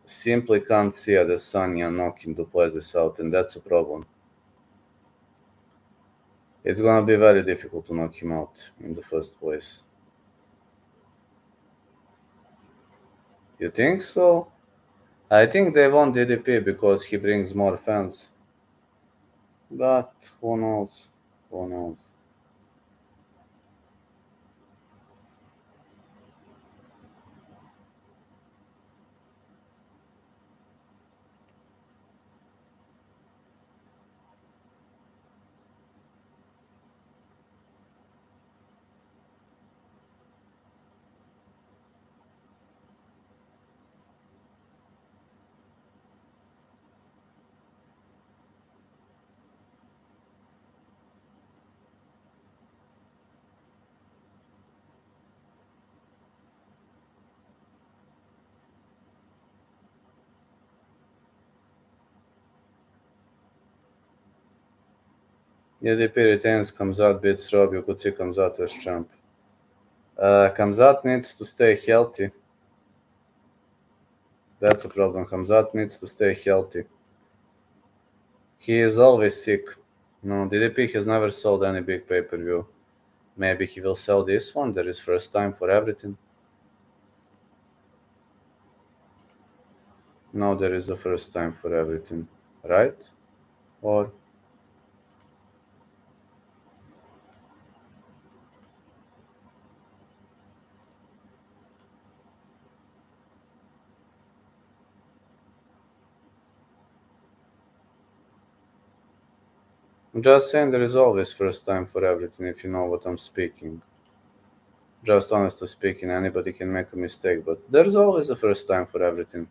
Adesanya knocking the Plessis out, and that's a problem. It's gonna be very difficult to knock him out in the first place. You think so? I think they want DDP because he brings more fans. But who knows? Who knows? DDP retains, Kamzat beats Rob, you could see Kamzat as champ. Kamzat needs to stay healthy. That's a problem. Kamzat needs to stay healthy. He is always sick. No, DDP has never sold any big pay-per-view. Maybe he will sell this one. There is first time for everything. No, there is a first time for everything, right? Or I'm just saying there is always first time for everything if you know what I'm speaking. Just honestly speaking, anybody can make a mistake, but there's always a first time for everything.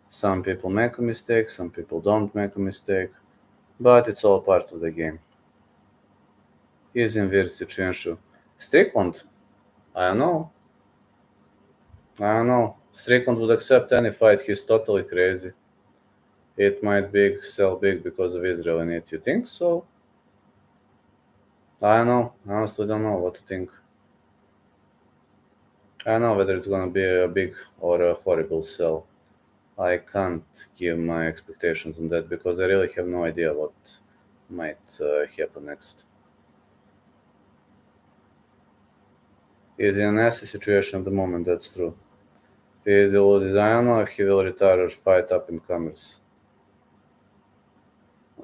Some people make a mistake, some people don't make a mistake, but it's all part of the game. He's in weird situation. Strickland, I don't know. I don't know. Strickland would accept any fight. He's totally crazy. It might sell big because of Israel in it. You think so? I don't know. I honestly don't know what to think. I don't know whether it's gonna be a big or a horrible sell. I can't give my expectations on that because I really have no idea what might happen next. He's in a nasty situation at the moment, that's true. He loses. I don't know if he will retire or fight up in comers.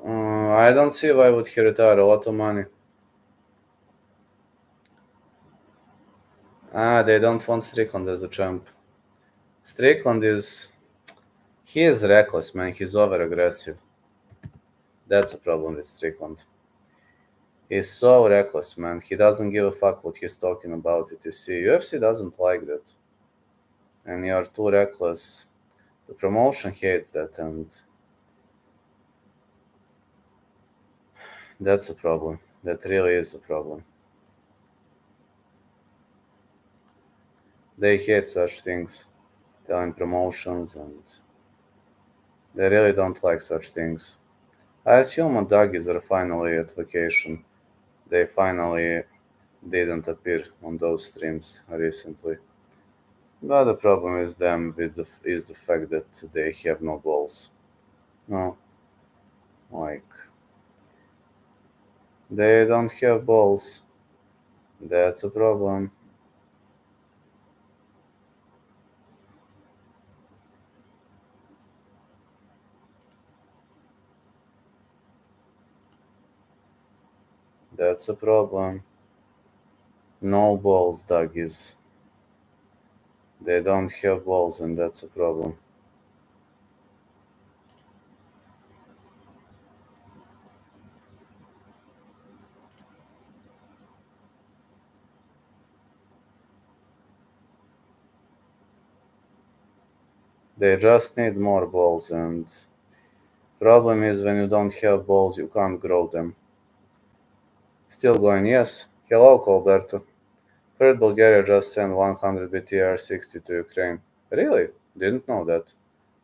I don't see why would he retire. A lot of money. They don't want Strickland as a champ. Strickland is... He is reckless, man. He's over aggressive. That's a problem with Strickland. He's so reckless, man. He doesn't give a fuck what he's talking about. It is UFC doesn't like that, and you're too reckless. The promotion hates that, and that's a problem. That really is a problem. They hate such things, telling promotions, and they really don't like such things. I assume the doggies are finally at vacation. They finally didn't appear on those streams recently. But the problem is them is the fact that they have no balls. No, like they don't have balls. That's a problem. That's a problem. No balls, doggies. They don't have balls, and that's a problem. They just need more balls, and problem is when you don't have balls, you can't grow them. Still going, yes. Hello, Colberto. Heard Bulgaria just sent 100 BTR 60 to Ukraine. Really? Didn't know that.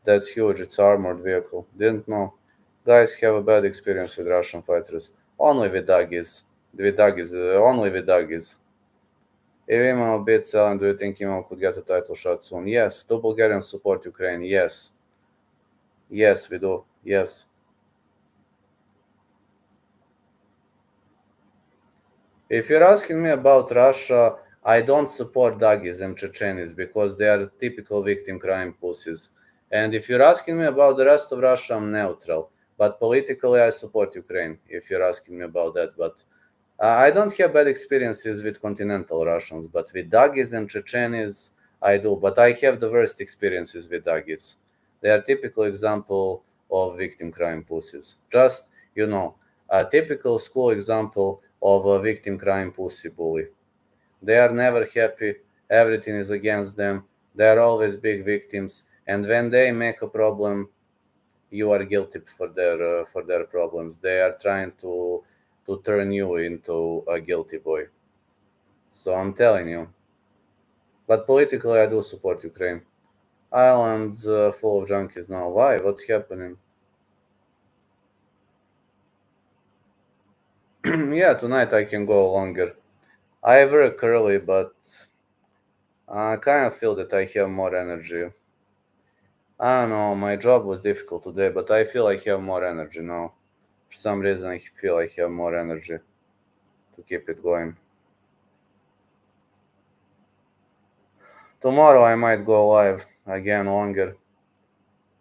That's huge. It's armored vehicle. Didn't know. Guys have a bad experience with Russian fighters. Only with doggies. Only with doggies. If Imam beats Ellen, do you think Imam could get a title shot soon? Yes. Do Bulgarians support Ukraine? Yes. Yes, we do. Yes. If you're asking me about Russia, I don't support Dagis and Chechenis because they are typical victim crime pussies. And if you're asking me about the rest of Russia, I'm neutral. But politically, I support Ukraine, if you're asking me about that. But I don't have bad experiences with continental Russians, but with Dagis and Chechenis, I do. But I have the worst experiences with Dagis. They are typical example of victim crime pussies. Just, a typical school example of a victim crime pussy bully. They are never happy. Everything is against them. They are always big victims. And when they make a problem, you are guilty for their problems. They are trying to turn you into a guilty boy. So I'm telling you. But politically, I do support Ukraine. Ireland's full of junkies now. Why? What's happening? Yeah, tonight I can go longer. I work early, but I kind of feel that I have more energy. I don't know, my job was difficult today, but I feel I have more energy now. For some reason, I feel I have more energy to keep it going. Tomorrow I might go live again longer.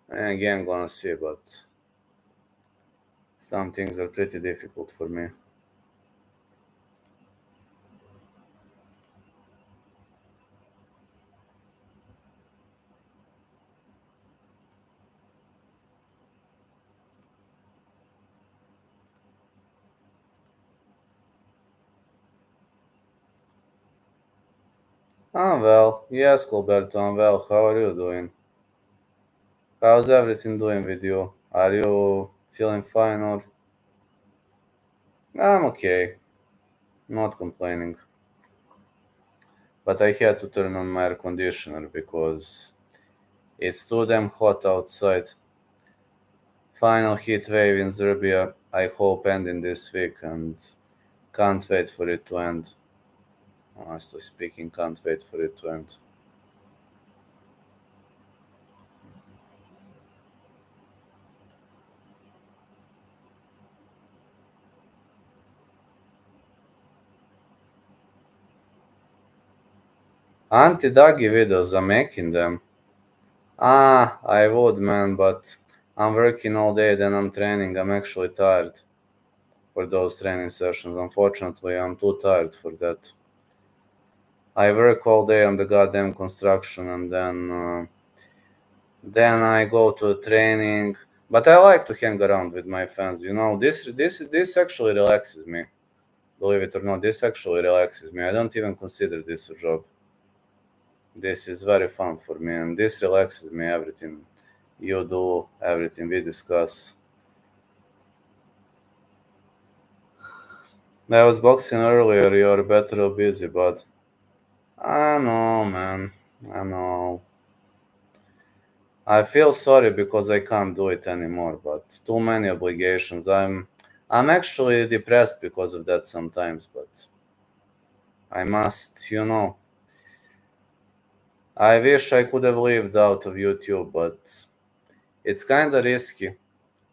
And again, gonna see, but some things are pretty difficult for me. I'm well. Yes, Colberto, I'm well. How are you doing? How's everything doing with you? Are you feeling fine or? I'm okay. Not complaining. But I had to turn on my air conditioner because it's too damn hot outside. Final heat wave in Serbia, I hope ending this week, and can't wait for it to end. Honestly speaking, can't wait for it to end. Anti-doggy videos, I'm making them. I would, man, but I'm working all day, then I'm training. I'm actually tired for those training sessions. Unfortunately, I'm too tired for that. I work all day on the goddamn construction, and then I go to training. But I like to hang around with my fans. This actually relaxes me. Believe it or not, this actually relaxes me. I don't even consider this a job. This is very fun for me, and this relaxes me. Everything you do, everything we discuss. I was boxing earlier. You're better or busy, but I know, man. I know. I feel sorry because I can't do it anymore, but too many obligations. I'm actually depressed because of that sometimes, but I must. I wish I could have lived out of YouTube, but it's kinda risky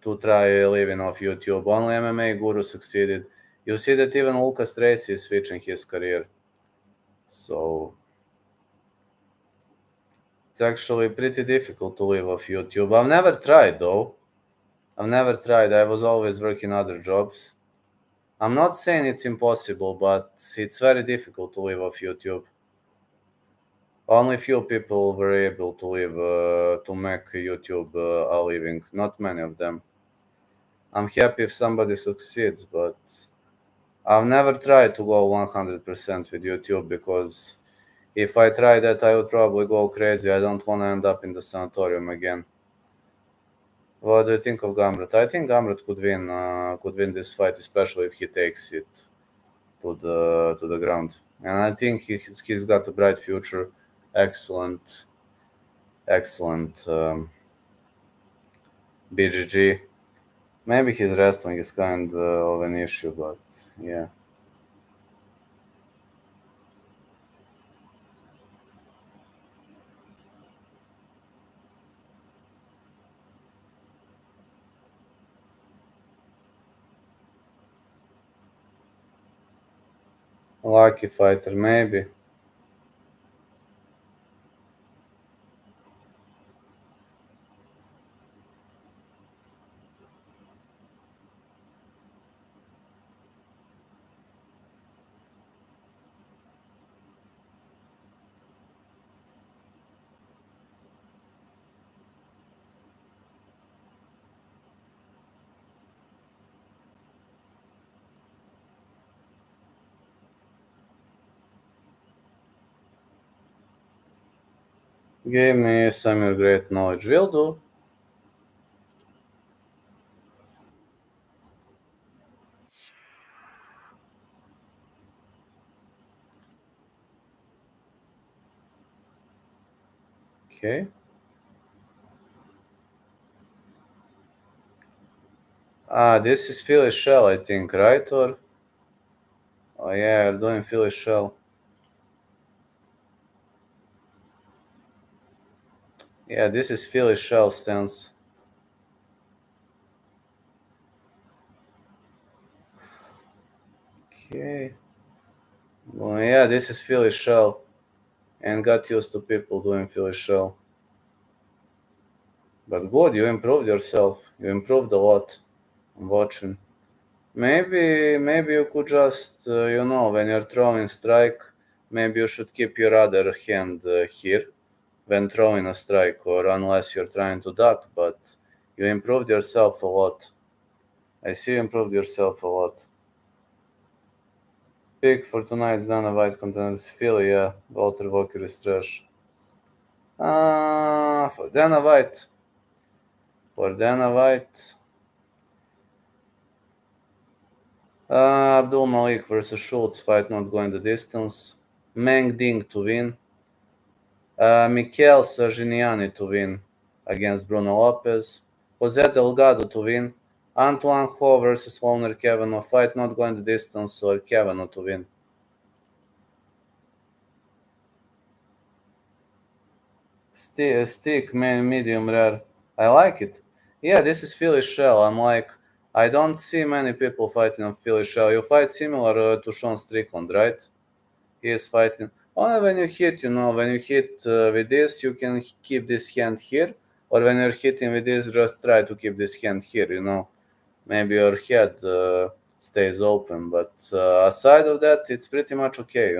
to try living off YouTube. Only MMA guru succeeded. You see that even Lucas Tracy is switching his career. So it's actually pretty difficult to live off YouTube. I've never tried though. I've never tried. I was always working other jobs. I'm not saying it's impossible, but it's very difficult to live off YouTube. Only few people were able to live to make YouTube a living. Not many of them. I'm happy if somebody succeeds, but I've never tried to go 100% with YouTube because if I try that, I would probably go crazy. I don't want to end up in the sanatorium again. What do you think of Gamrot? I think Gamrot could win this fight, especially if he takes it to the ground. And I think he's got a bright future. Excellent, excellent BGG. Maybe his wrestling is kind of an issue, but yeah. Lucky fighter, maybe. Give me some of your great knowledge. Will do. Okay. This is Philly Shell, I think, right? Or oh yeah, you're doing Philly Shell. Yeah, this is Philly Shell stance. Okay. Well, yeah, this is Philly Shell, and got used to people doing Philly Shell. But good, you improved yourself. You improved a lot. I'm watching. Maybe you could just, when you're throwing strike, maybe you should keep your other hand here when throwing a strike, or unless you're trying to duck. But you improved yourself a lot. I see you improved yourself a lot. Pick for tonight's Dana White contenders. Philly, yeah. Walter Walker is trash. For Dana White. For Dana White. Abdul Malik versus Schultz. Fight not going the distance. Meng Ding to win. Mikel Sarginiani to win against Bruno Lopez. Jose Delgado to win. Antoine Ho versus Loner Kavanaugh. Fight not going the distance, or Kavanaugh to win. Stick, man, medium rare. I like it. Yeah, this is Philly Shell. I don't see many people fighting on Philly Shell. You fight similar to Sean Strickland, right? He is fighting. Only when you hit, when you hit with this, you can keep this hand here. Or when you're hitting with this, just try to keep this hand here. Maybe your head stays open. But aside of that, it's pretty much okay.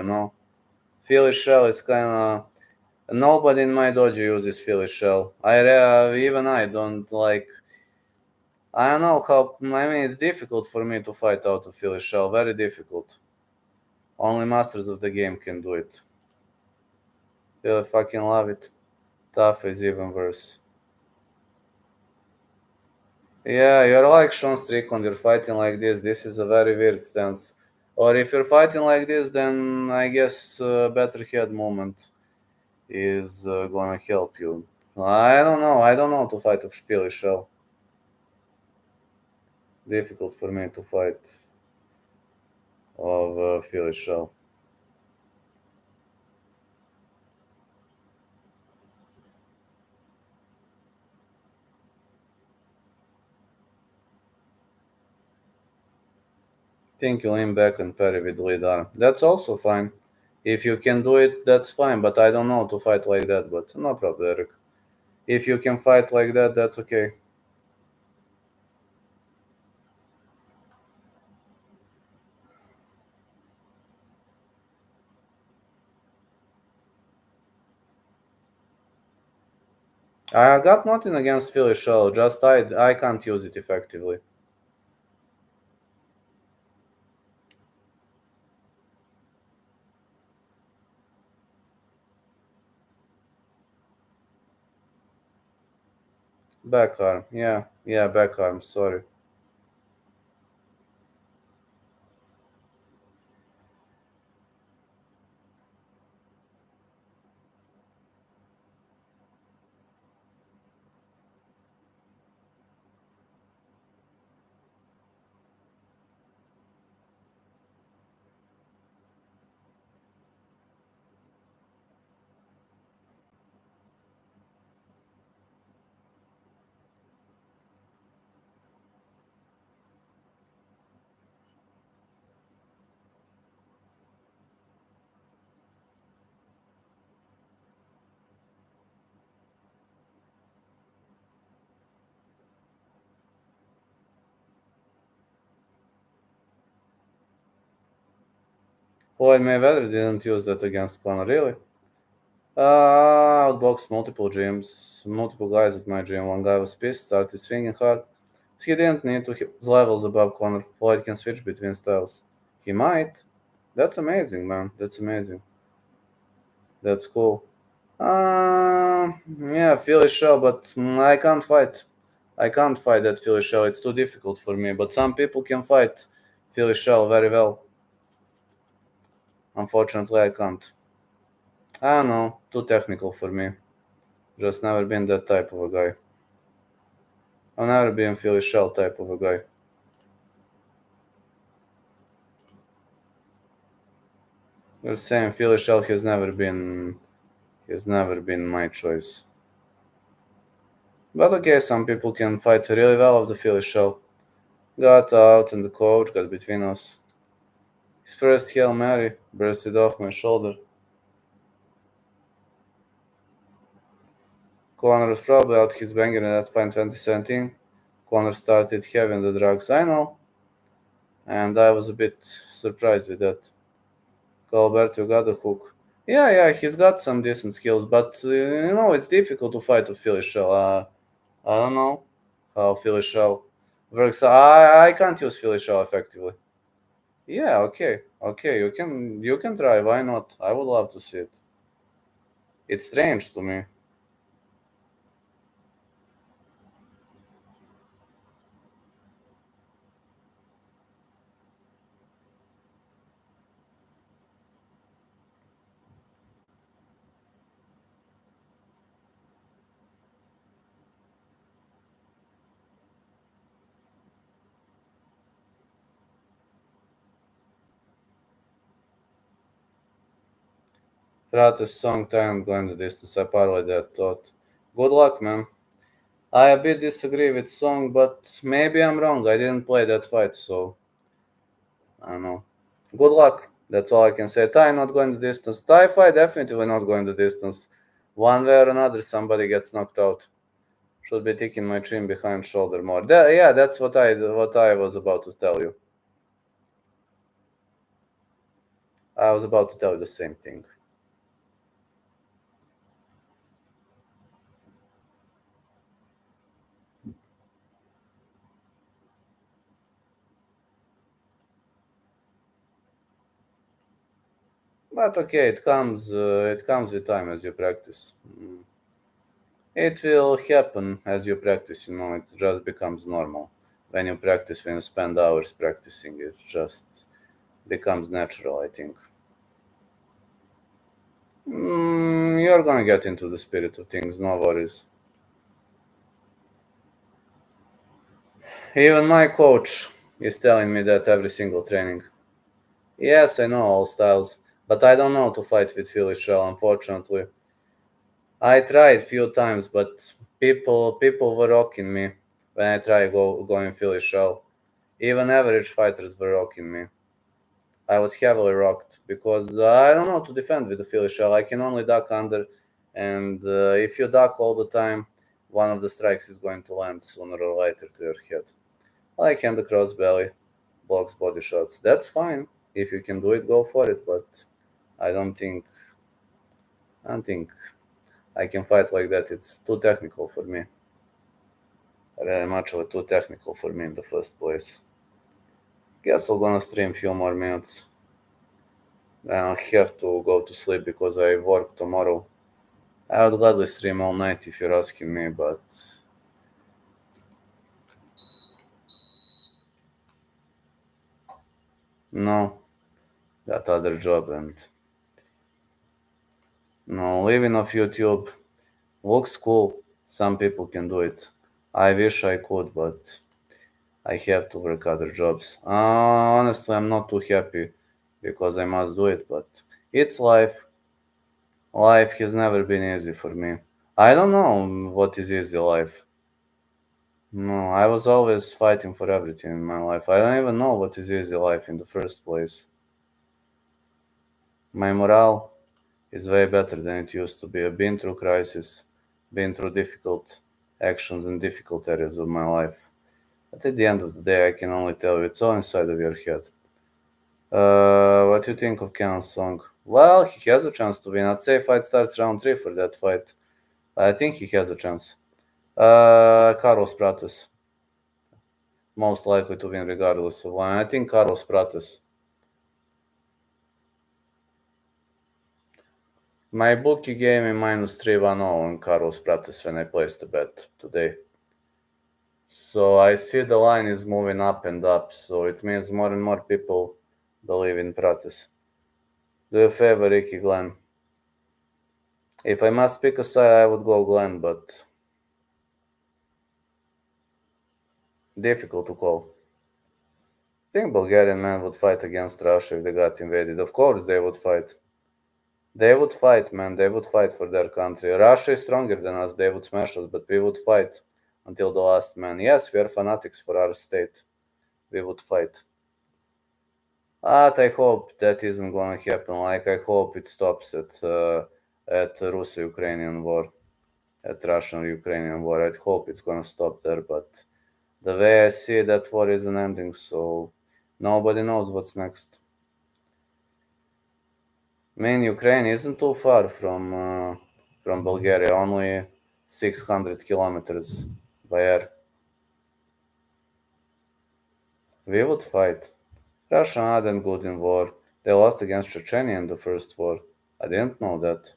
Philly Shell is kind of. Nobody in my dojo uses Philly Shell. Even I don't like. I don't know how. I mean, it's difficult for me to fight out of Philly shell. Very difficult. Only masters of the game can do it. Really fucking love it. Tough is even worse. Yeah, you're like Sean Strickland. You're fighting like this. This is a very weird stance. Or if you're fighting like this, then I guess better head movement is gonna help you. I don't know. I don't know to fight a Philly shell. Difficult for me to fight of Philly shell. Think you lean back and parry with lead arm. That's also fine. If you can do it, that's fine. But I don't know to fight like that. But no problem, Eric. If you can fight like that, that's okay. I got nothing against Philly shell. Just I can't use it effectively. Back arm. Yeah, yeah, back arm. Sorry. Floyd Mayweather didn't use that against Conor, really. Outboxed multiple gyms, multiple guys at my gym. One guy was pissed, started swinging hard. He didn't need to hit levels above Conor. Floyd can switch between styles. He might. That's amazing, man. That's amazing. That's cool. Yeah, Philly shell, but I can't fight. I can't fight that Philly shell. It's too difficult for me. But some people can fight Philly shell very well. Unfortunately, I can't. I don't know. Too technical for me. Just never been that type of a guy. I've never been Philly shell type of a guy. The same Philly shell has never been my choice. But okay, some people can fight really well of the Philly shell. Got out and the coach got between us. His first Hail Mary bursted off my shoulder. Conor was probably out his banger in that fight in 2017. Conor started having the drugs, I know, and I was a bit surprised with that. Alberto got the hook. Yeah, yeah, he's got some decent skills, but it's difficult to fight a Philly shell. I don't know how Philly shell works. I can't use Philly shell effectively. Yeah, okay, okay, you can try. Why not? I would love to see it. It's strange to me. Prate's song time going the distance. I parlayed that thought. Good luck, man. I a bit disagree with song, but maybe I'm wrong. I didn't play that fight, so I don't know. Good luck. That's all I can say. Thai not going the distance. Thai fight definitely not going the distance. One way or another, somebody gets knocked out. Should be taking my chin behind shoulder more. Yeah, that's what I was about to tell you. I was about to tell you the same thing. But okay, it comes with time as you practice. It will happen as you practice. It just becomes normal. When you practice, when you spend hours practicing, it just becomes natural, I think. You're gonna get into the spirit of things, no worries. Even my coach is telling me that every single training. Yes, I know all styles, but I don't know to fight with Philly Shell, unfortunately. I tried few times, but people were rocking me when I tried going Philly Shell. Even average fighters were rocking me. I was heavily rocked because I don't know to defend with the Philly Shell. I can only duck under, and if you duck all the time, one of the strikes is going to land sooner or later to your head. Like hand across belly, blocks, body shots. That's fine. If you can do it, go for it. But I don't think I can fight like that. It's too technical for me. Really much of it too technical for me in the first place. Guess I'm gonna stream few more minutes. Then I'll have to go to sleep because I work tomorrow. I would gladly stream all night if you're asking me, but no, got other job and no, living off YouTube looks cool. Some people can do it. I wish I could, but I have to work other jobs. Honestly, I'm not too happy because I must do it, but it's life. Life has never been easy for me. I don't know what is easy life. No, I was always fighting for everything in my life. I don't even know what is easy life in the first place. My morale is way better than it used to be. I've been through crisis, been through difficult actions in difficult areas of my life. But at the end of the day, I can only tell you it's all inside of your head. What do you think of Cannon's song? Well, he has a chance to win. I'd say fight starts round 3 for that fight. I think he has a chance. Carlos Prates, most likely to win regardless of one. I think Carlos Prates. My bookie gave me minus 310 on Carlos Prates when I placed the bet today. So I see the line is moving up and up, so it means more and more people believe in Prates. Do you favor Ricky Glenn? If I must pick a side, I would go Glenn, but difficult to call. I think Bulgarian men would fight against Russia if they got invaded. Of course they would fight. They would fight, man. They would fight for their country. Russia is stronger than us. They would smash us, but we would fight until the last man. Yes, we are fanatics for our state. We would fight. But I hope that isn't gonna happen. Like I hope it stops at Russo-Ukrainian war, at Russian-Ukrainian war. I hope it's gonna stop there. But the way I see that war isn't ending, so nobody knows what's next. I mean, Ukraine isn't too far from Bulgaria, only 600 kilometers by air. We would fight. Russia aren't good in war. They lost against Chechnya in the first war. I didn't know that.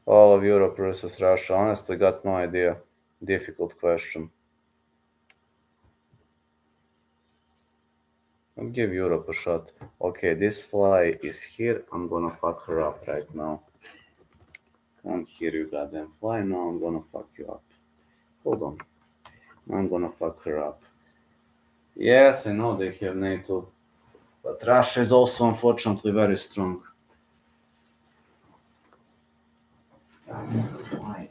All of Europe versus Russia. Honestly, got no idea. Difficult question. I'll give Europe a shot. Okay, this fly is here. I'm gonna fuck her up right now. Can't hear you, goddamn fly. Now I'm gonna fuck you up. Hold on. I'm gonna fuck her up. Yes, I know they have NATO, but Russia is also unfortunately very strong. Goddamn fly.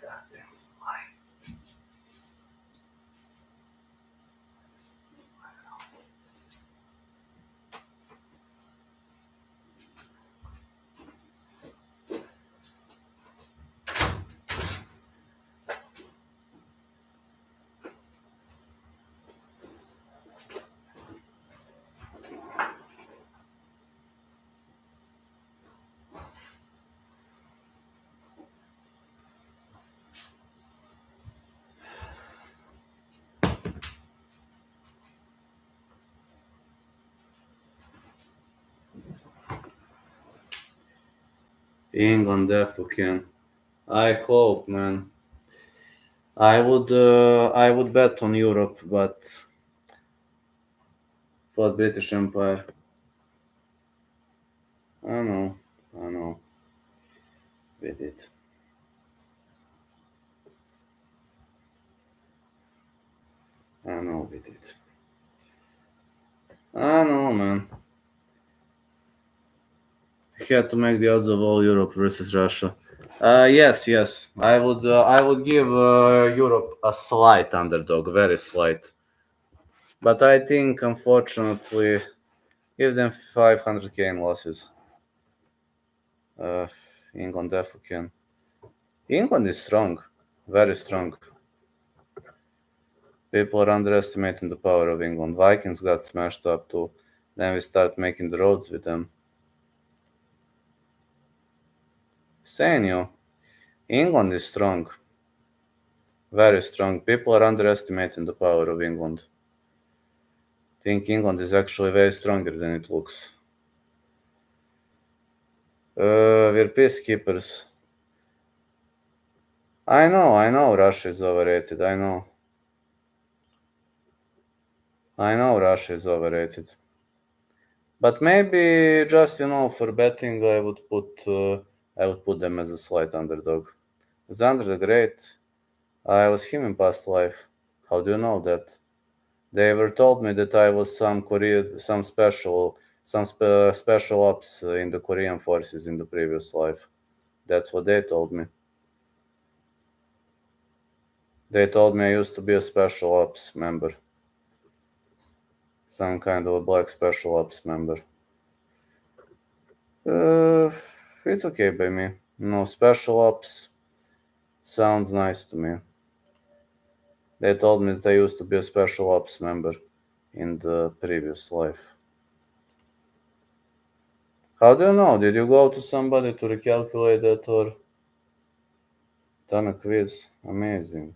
Goddamn fly. England definitely can. I hope, man. I would bet on Europe, but for British Empire, I know, I know, we did. I know we did. I know, man. He had to make the odds of all Europe versus Russia. Yes, yes. I would give Europe a slight underdog, very slight. But I think, unfortunately, give them 500k in losses. Uh, England definitely can. England is strong, very strong. People are underestimating the power of England. Vikings got smashed up too. Then we start making the roads with them. Saying you, England is strong, very strong. People are underestimating the power of England. Think England is actually way stronger than it looks. We're peacekeepers. I know Russia is overrated. I know Russia is overrated. But maybe just for betting, I would put them as a slight underdog. Xander the Great, I was him in past life. How do you know that? They ever told me that I was some special ops in the Korean forces in the previous life. That's what they told me. They told me I used to be a special ops member, some kind of a black special ops member. Uh, it's okay by me. No, special ops sounds nice to me. They told me that I used to be a special ops member in the previous life. How do you know? Did you go to somebody to recalculate that or done a quiz? Amazing.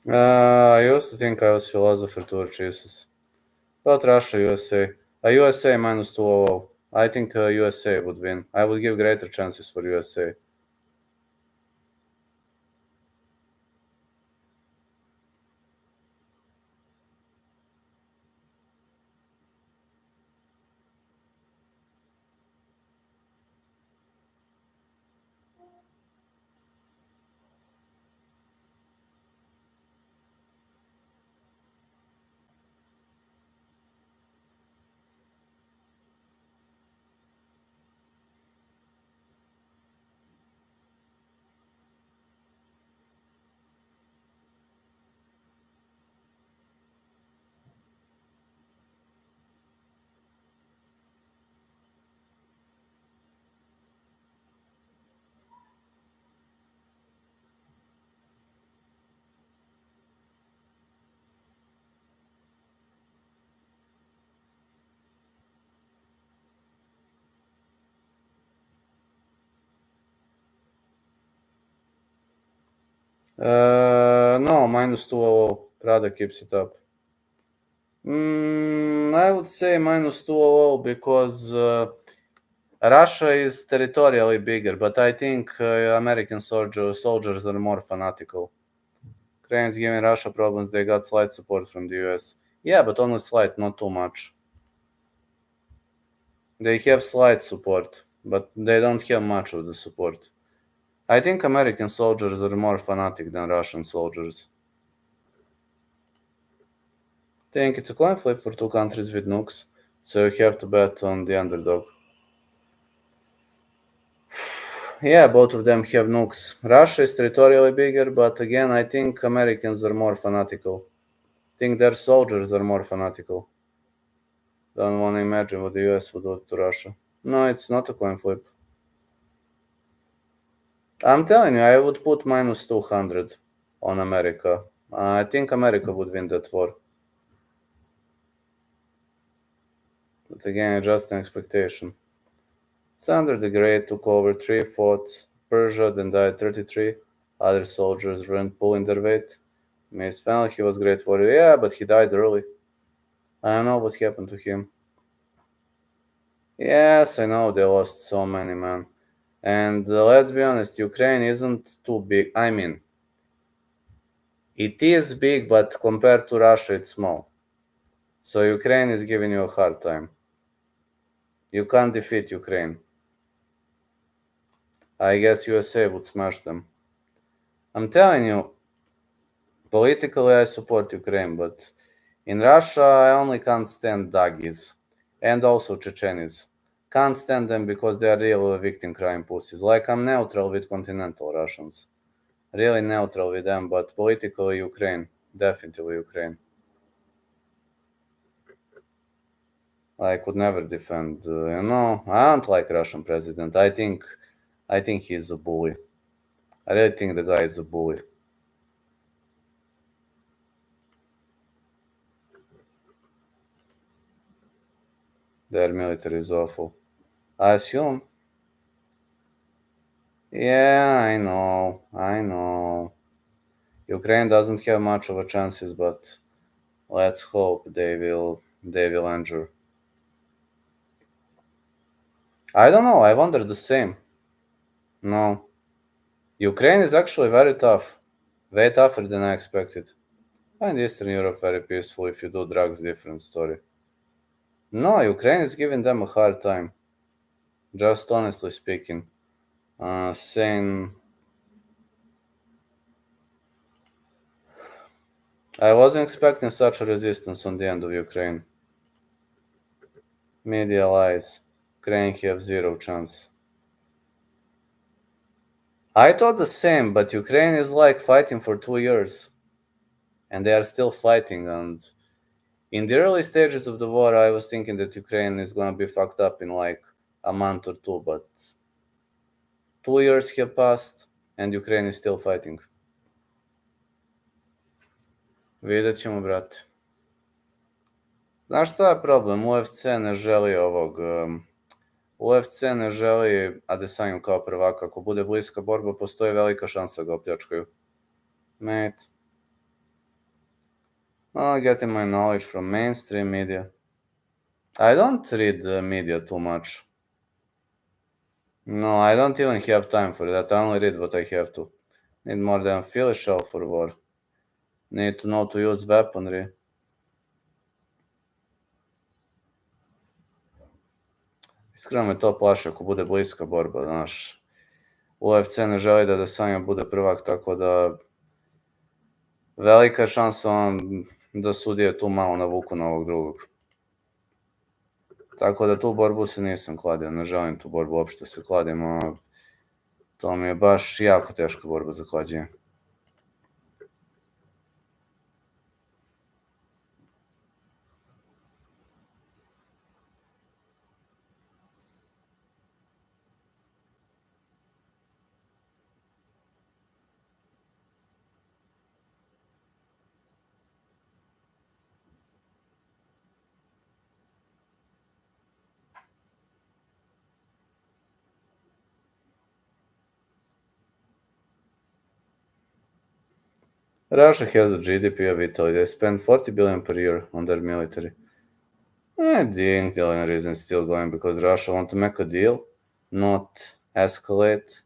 I used to think I was philosopher tour Jesus. But Russia, USA. USA minus 200. I think USA would win. I would give greater chances for USA. No, minus 200. Prada keeps it up. I would say minus 200 because Russia is territorially bigger, but I think American soldiers are more fanatical. Ukraine's giving Russia problems. They got slight support from the US. Yeah, but only slight, not too much. They have slight support, but they don't have much of the support. I think American soldiers are more fanatic than Russian soldiers. I think it's a coin flip for two countries with nukes, so you have to bet on the underdog. Yeah, both of them have nukes. Russia is territorially bigger, but again, I think Americans are more fanatical. I think their soldiers are more fanatical. Don't want to imagine what the US would do to Russia. No, it's not a coin flip. I'm telling you, I would put minus 200 on America. I think America would win that war. But again, just an expectation. Alexander the Great took over 3, fought Persia, then died 33. Other soldiers weren't pulling their weight. His family, he was great warrior. Yeah, but he died early. I don't know what happened to him. Yes, I know they lost so many men. And let's be honest, Ukraine isn't too big. I mean, it is big, but compared to Russia, it's small. So Ukraine is giving you a hard time. You can't defeat Ukraine. I guess USA would smash them. I'm telling you, politically I support Ukraine, but in Russia I only can't stand Dagis and also Chechenis. Can't stand them because they are real victim crime pussies. Like I'm neutral with continental Russians. Really neutral with them, but politically Ukraine. Definitely Ukraine. I could never defend. I don't like Russian president. I think he's a bully. I really think the guy is a bully. Their military is awful. I assume. Yeah, I know. Ukraine doesn't have much of a chances, but let's hope they will endure. I don't know. I wonder the same. No, Ukraine is actually very tough, way tougher than I expected. And Eastern Europe very peaceful. If you do drugs, different story. No, Ukraine is giving them a hard time. Just honestly speaking, saying I wasn't expecting such a resistance on the end of Ukraine. Media lies. Ukraine have zero chance. I thought the same, but Ukraine is like fighting for 2 years, and they are still fighting. And in the early stages of the war, I was thinking that Ukraine is gonna be fucked up in like a month or two, but 2 years have passed, and Ukraine is still fighting. Vidjet ćemo, brate. Znaš šta je problem? UFC ne želi UFC ne želi Adesanju kao prvaka. Ako bude bliska borba, postoji velika šansa da ga opljačkaju. Mate. Getting my knowledge from mainstream media. I don't read the media too much. No, I don't even have time for that. I only read what I have to. Need more than feel shell for war. Need to know to use weaponry. Iskreno me to plaši ako bude bliska borba, znaš. UFC ne želi da Adesanya bude prvak, tako da velika je šansa da sudije tu malo navuku na ovog drugog. Tako da tu borbu se nisam kladio, ne želim tu borbu uopšte se kladim, to mi je baš jako teška borba za klađenje. Russia has the GDP of Italy. They spend 40 billion per year on their military. I think the only reason it's still going because Russia want to make a deal, not escalate.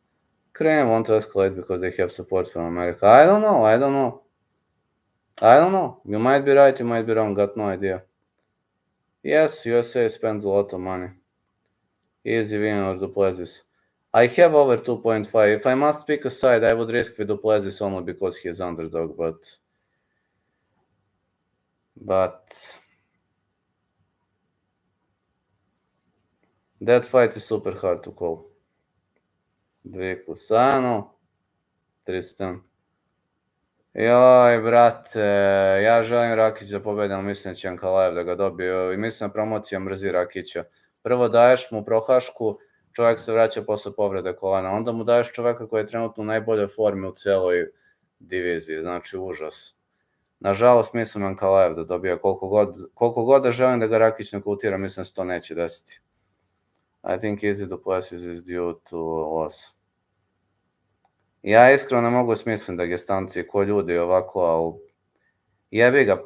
Ukraine want to escalate because they have support from America. I don't know. I don't know. You might be right, you might be wrong, got no idea. Yes, USA spends a lot of money. Easy win over Duplessis. I have over 2.5. If I must pick a side, I would risk with Duplessis only because he is underdog, but that fight is super hard to call. Dvikusano, Tristan. Joj, brate, ja želim Rakić da pobedi, ali mislim da će Ankalaev da ga dobije. I mislim da promocija mrzi Rakića. Prvo daješ mu prohašku, čovjek se vraća posle povrede kolena. Onda mu daješ čovjeka koji je trenutno u najboljoj formi u celoj diviziji. Znači, užas. Nažalost, mislim Ankalaev da dobija koliko god da želim da ga Rakić nokautira, mislim da se to neće desiti. I think easy Duplessis is due to loss. Ja iskreno ne mogu smislim da gestanci ko ljudi ovako, ali jebi ga.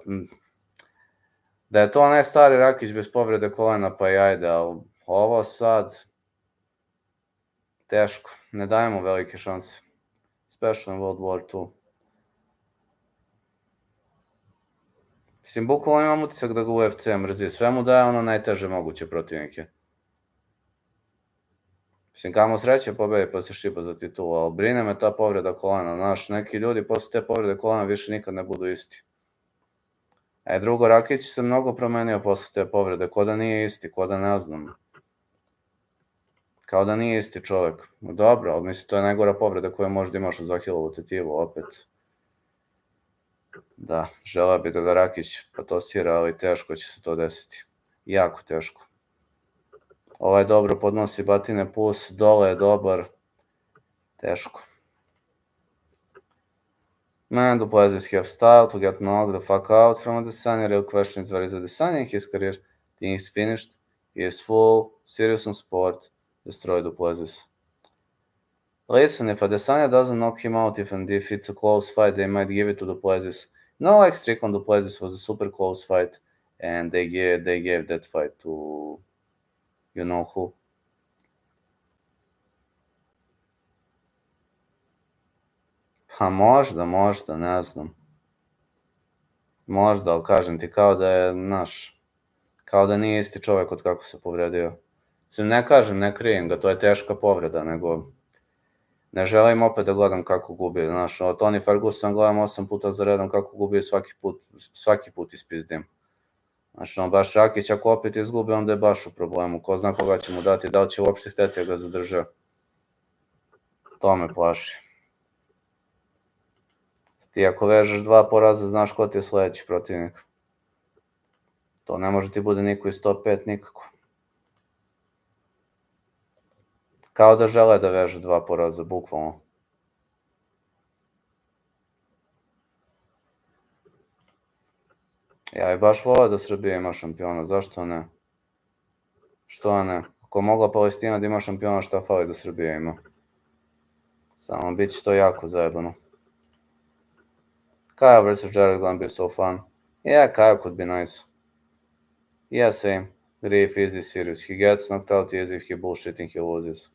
Da je to onaj stari Rakić bez povrede kolena, pa i ajde, ali ovo sad teško. Ne dajemo velike šanse. Especially in World War II. Mislim, bukvalno imam utisak da ga UFC mrzi. Sve mu daje ono najteže moguće protivnike. Mislim, kamo sreće pobedi pa se šipa za titulu, ali brine me ta povreda kolena. Znaš, neki ljudi posle te povrede kolena više nikad ne budu isti. Drugo, Rakić se mnogo promenio posle te povrede, ko da nije isti, ko da ne znam. Kao da nije isti čovjek. Dobro, ali mislim, to je najgora povreda koju možda imaš uz Ahilovu tetivu, opet. Da, želeo bi da ga Rakić patosira, ali teško će se to desiti. Jako teško. Ovaj dobro podnosi batine plus, dole je dobar. Teško. Man, Duplessis have style to get knocked the fuck out from Adesanya. Real question is, where is Adesanya in his career? Thing is finished. He is full, serious on sport. Destroy Duplessis. Listen, if Adesanya doesn't knock him out, if it's a close fight, they might give it to Duplessis. No, like Strickland Duplessis was a super close fight, and they gave that fight to you know who. Pa možda, ne znam. Možda, ali kažem ti, kao da je, kao da nije isti čovjek od kako se povredio. Mislim, ne kažem, ne krijem ga, to je teška povreda, nego ne želim opet da gledam kako gubi. Znaš, od Tony Ferguson gledam 8 puta za redom kako gubi svaki put ispizdim. Znači, baš Rakić ako opet izgubi, onda je baš u problemu. Ko zna koga će mu dati, da li će uopšte hteti da ga zadrže. To me plaši. Ti ako vežeš 2 poraza, znaš ko ti je sledeći protivnik. To ne može ti bude niko iz top 5 nikako. Kao da žele da veže 2 poraza, bukvalno. Ja bi baš volao da Srbija ima šampiona, zašto ne? Što ne? Ako mogla Palestina da ima šampiona, šta fali da Srbija ima? Samo bit će to jako zajebano. Kyle vs. Jared gonna be so fun. Yeah, Kyle could be nice. Yeah, same. Grief easy serious. He gets knocked out easy if he bullshitting, he loses.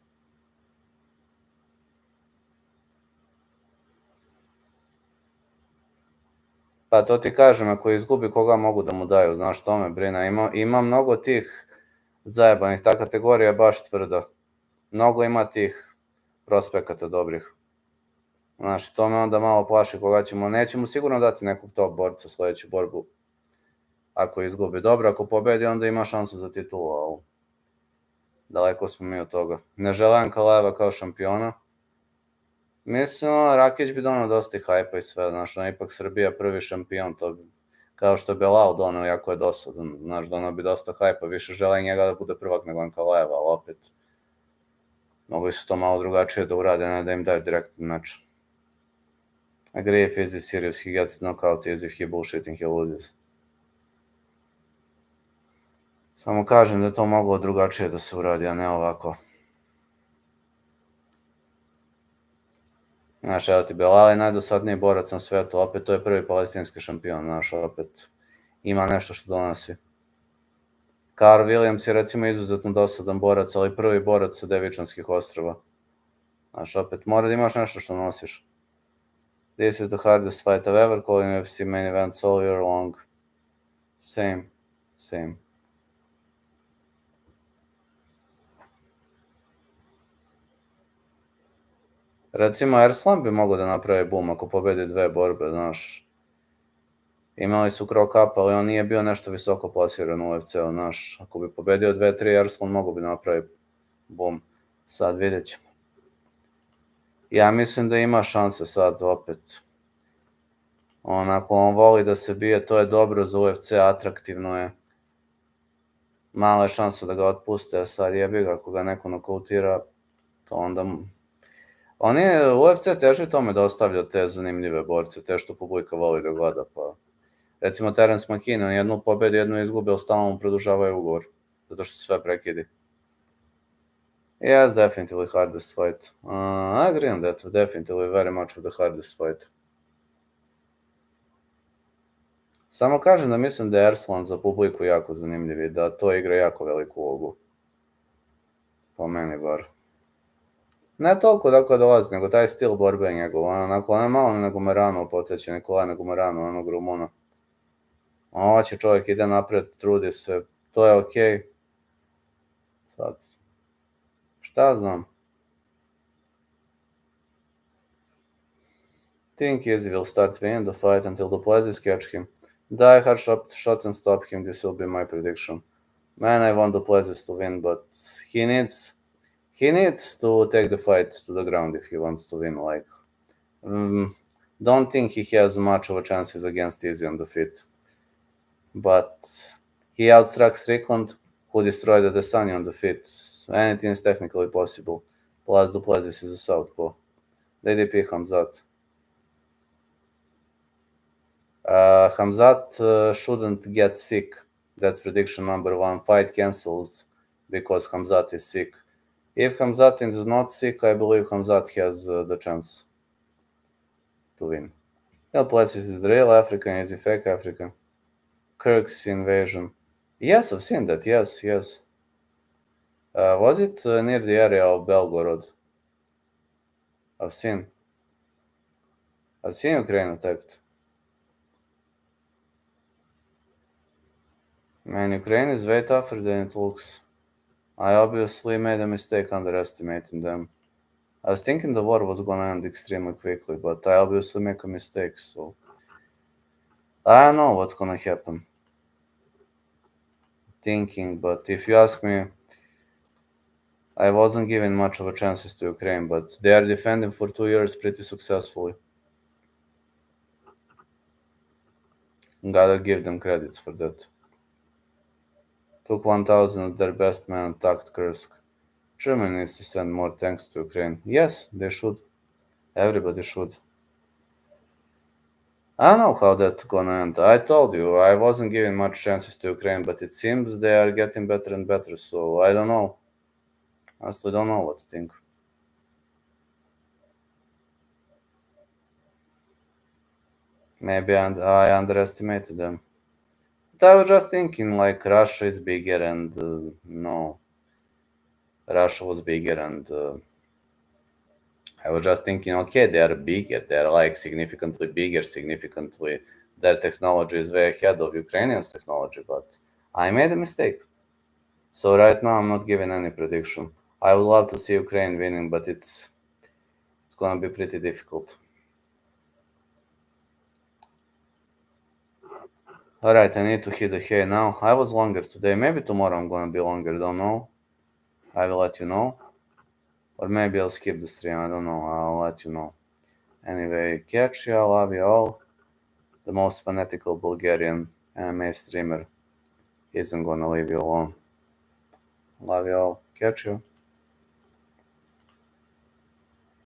Pa to ti kažem, ako izgubi koga mogu da mu daju, znaš, to me brine. Ima mnogo tih zajebanih, ta kategorija je baš tvrda. Mnogo ima tih prospekata dobrih. Znaš, to me onda malo plaši koga nećemo sigurno dati nekog top borca sledeću borbu. Ako izgubi dobro, ako pobedi, onda ima šansu za titulu, ali daleko smo mi od toga. Ne želim Ankalaeva kao šampiona. Mislim, Rakić bi donao dosta i hajpa i sve, znaš, on je ipak Srbija prvi šampion, to bi, kao što je Belal donao, jako je dosadan, znaš, donao bi dosta hajpa, više želim njega da bude prvak nego Ankalaeva, ali opet, mogli su to malo drugačije da urade, ne da im daju direktan meč. Agree if he's serious, he gets knockout easy, if he bullshitting, he loses. Samo kažem da je to moglo drugačije da se uradi, a ne ovako. Znaš, evo ti, Belal je najdosadniji borac na svetu, opet to je prvi palestinski šampion, znaš, opet ima nešto što donosi. Carl Williams je recimo izuzetno dosadan borac, ali prvi borac sa Devičanskih ostrava. Znaš, opet mora da imaš nešto što nosiš. This is the hardest fight I've ever called in UFC main events all year long. Same. Recimo, Arslan bi mogao da napravi boom ako pobedi 2 borbe, znaš. Imali su Crow Cup, ali on nije bio nešto visoko plasiran u UFC-u, znaš. Ako bi pobedio 2-3, Arslan mogao bi napravi boom. Sad vidjet ćemo. Ja mislim da ima šanse sad opet. Onako, on voli da se bije, to je dobro za UFC, atraktivno je. Mala je šansa da ga otpuste, sad jebi ga, ako ga neko nokautira, to onda... UFC teži tome da ostavlja te zanimljive borce, te što publika voli da gleda, pa... Recimo Terence McKinney, on jednu pobedi, jednu izgube, ali stalno mu produžavaju ugovor, zato što se sve prekidi. Yes, definitely hardest fight. I agree on that, definitely very much of the hardest fight. Samo kažem da mislim da je Arslan za publiku jako zanimljiv i da to igra jako veliku ulogu. Po meni bar. Ne toliko dakle dolazi, nego taj stil borbe je njegov. Onako, on je malo na Gumeranu podsjeća, Nikolaj na Gumeranu, onog Rumuna. Hoće čovjek, ide napred, trudi se, to je okej. Sad, šta znam. Think Izzy will start winning the fight until the Plessis catch him. Die hard shot and stop him, this will be my prediction. Man, I want the Plessis to win, but he needs to take the fight to the ground if he wants to win. Like, don't think he has much of a chances against Izzy on the feet. But he outstruck Strickland, who destroyed Adesanya on the feet. Anything is technically possible. Plus, the Plessis is a southpaw. DDP Hamzat. Hamzat shouldn't get sick. That's prediction number 1. Fight cancels because Hamzat is sick. If Hamzat is not sick, I believe Hamzat has the chance to win. Plessis is the real African, is he fake African? Kirk's invasion. Yes, I've seen that, yes. Was it near the area of Belgorod? I've seen Ukraine attacked. Man, Ukraine is way tougher than it looks. I obviously made a mistake underestimating them. I was thinking the war was gonna end extremely quickly, but I obviously make a mistake, so... I don't know what's gonna happen. Thinking, but if you ask me, I wasn't giving much of a chances to Ukraine, but they are defending for 2 years pretty successfully. Gotta give them credits for that. Took 1,000 of their best men, attacked Kursk. Germany needs to send more tanks to Ukraine. Yes, they should. Everybody should. I don't know how that's gonna end. I told you, I wasn't giving much chances to Ukraine, but it seems they are getting better and better, so I don't know. Honestly, don't know what to think. Maybe I underestimated them. But I was just thinking, like, Russia is bigger and, no. Russia was bigger and... I was just thinking, okay, they are bigger, they're like significantly bigger, their technology is way ahead of Ukrainians' technology, but I made a mistake. So right now I'm not giving any prediction. I would love to see Ukraine winning, but it's gonna be pretty difficult. Alright, I need to hit the hay now. I was longer today, maybe tomorrow I'm gonna be longer, don't know. I will let you know. Or maybe I'll skip the stream, I don't know, I'll let you know. Anyway, catch you, love you all. The most fanatical Bulgarian MMA streamer isn't gonna leave you alone. Love you all. Catch you.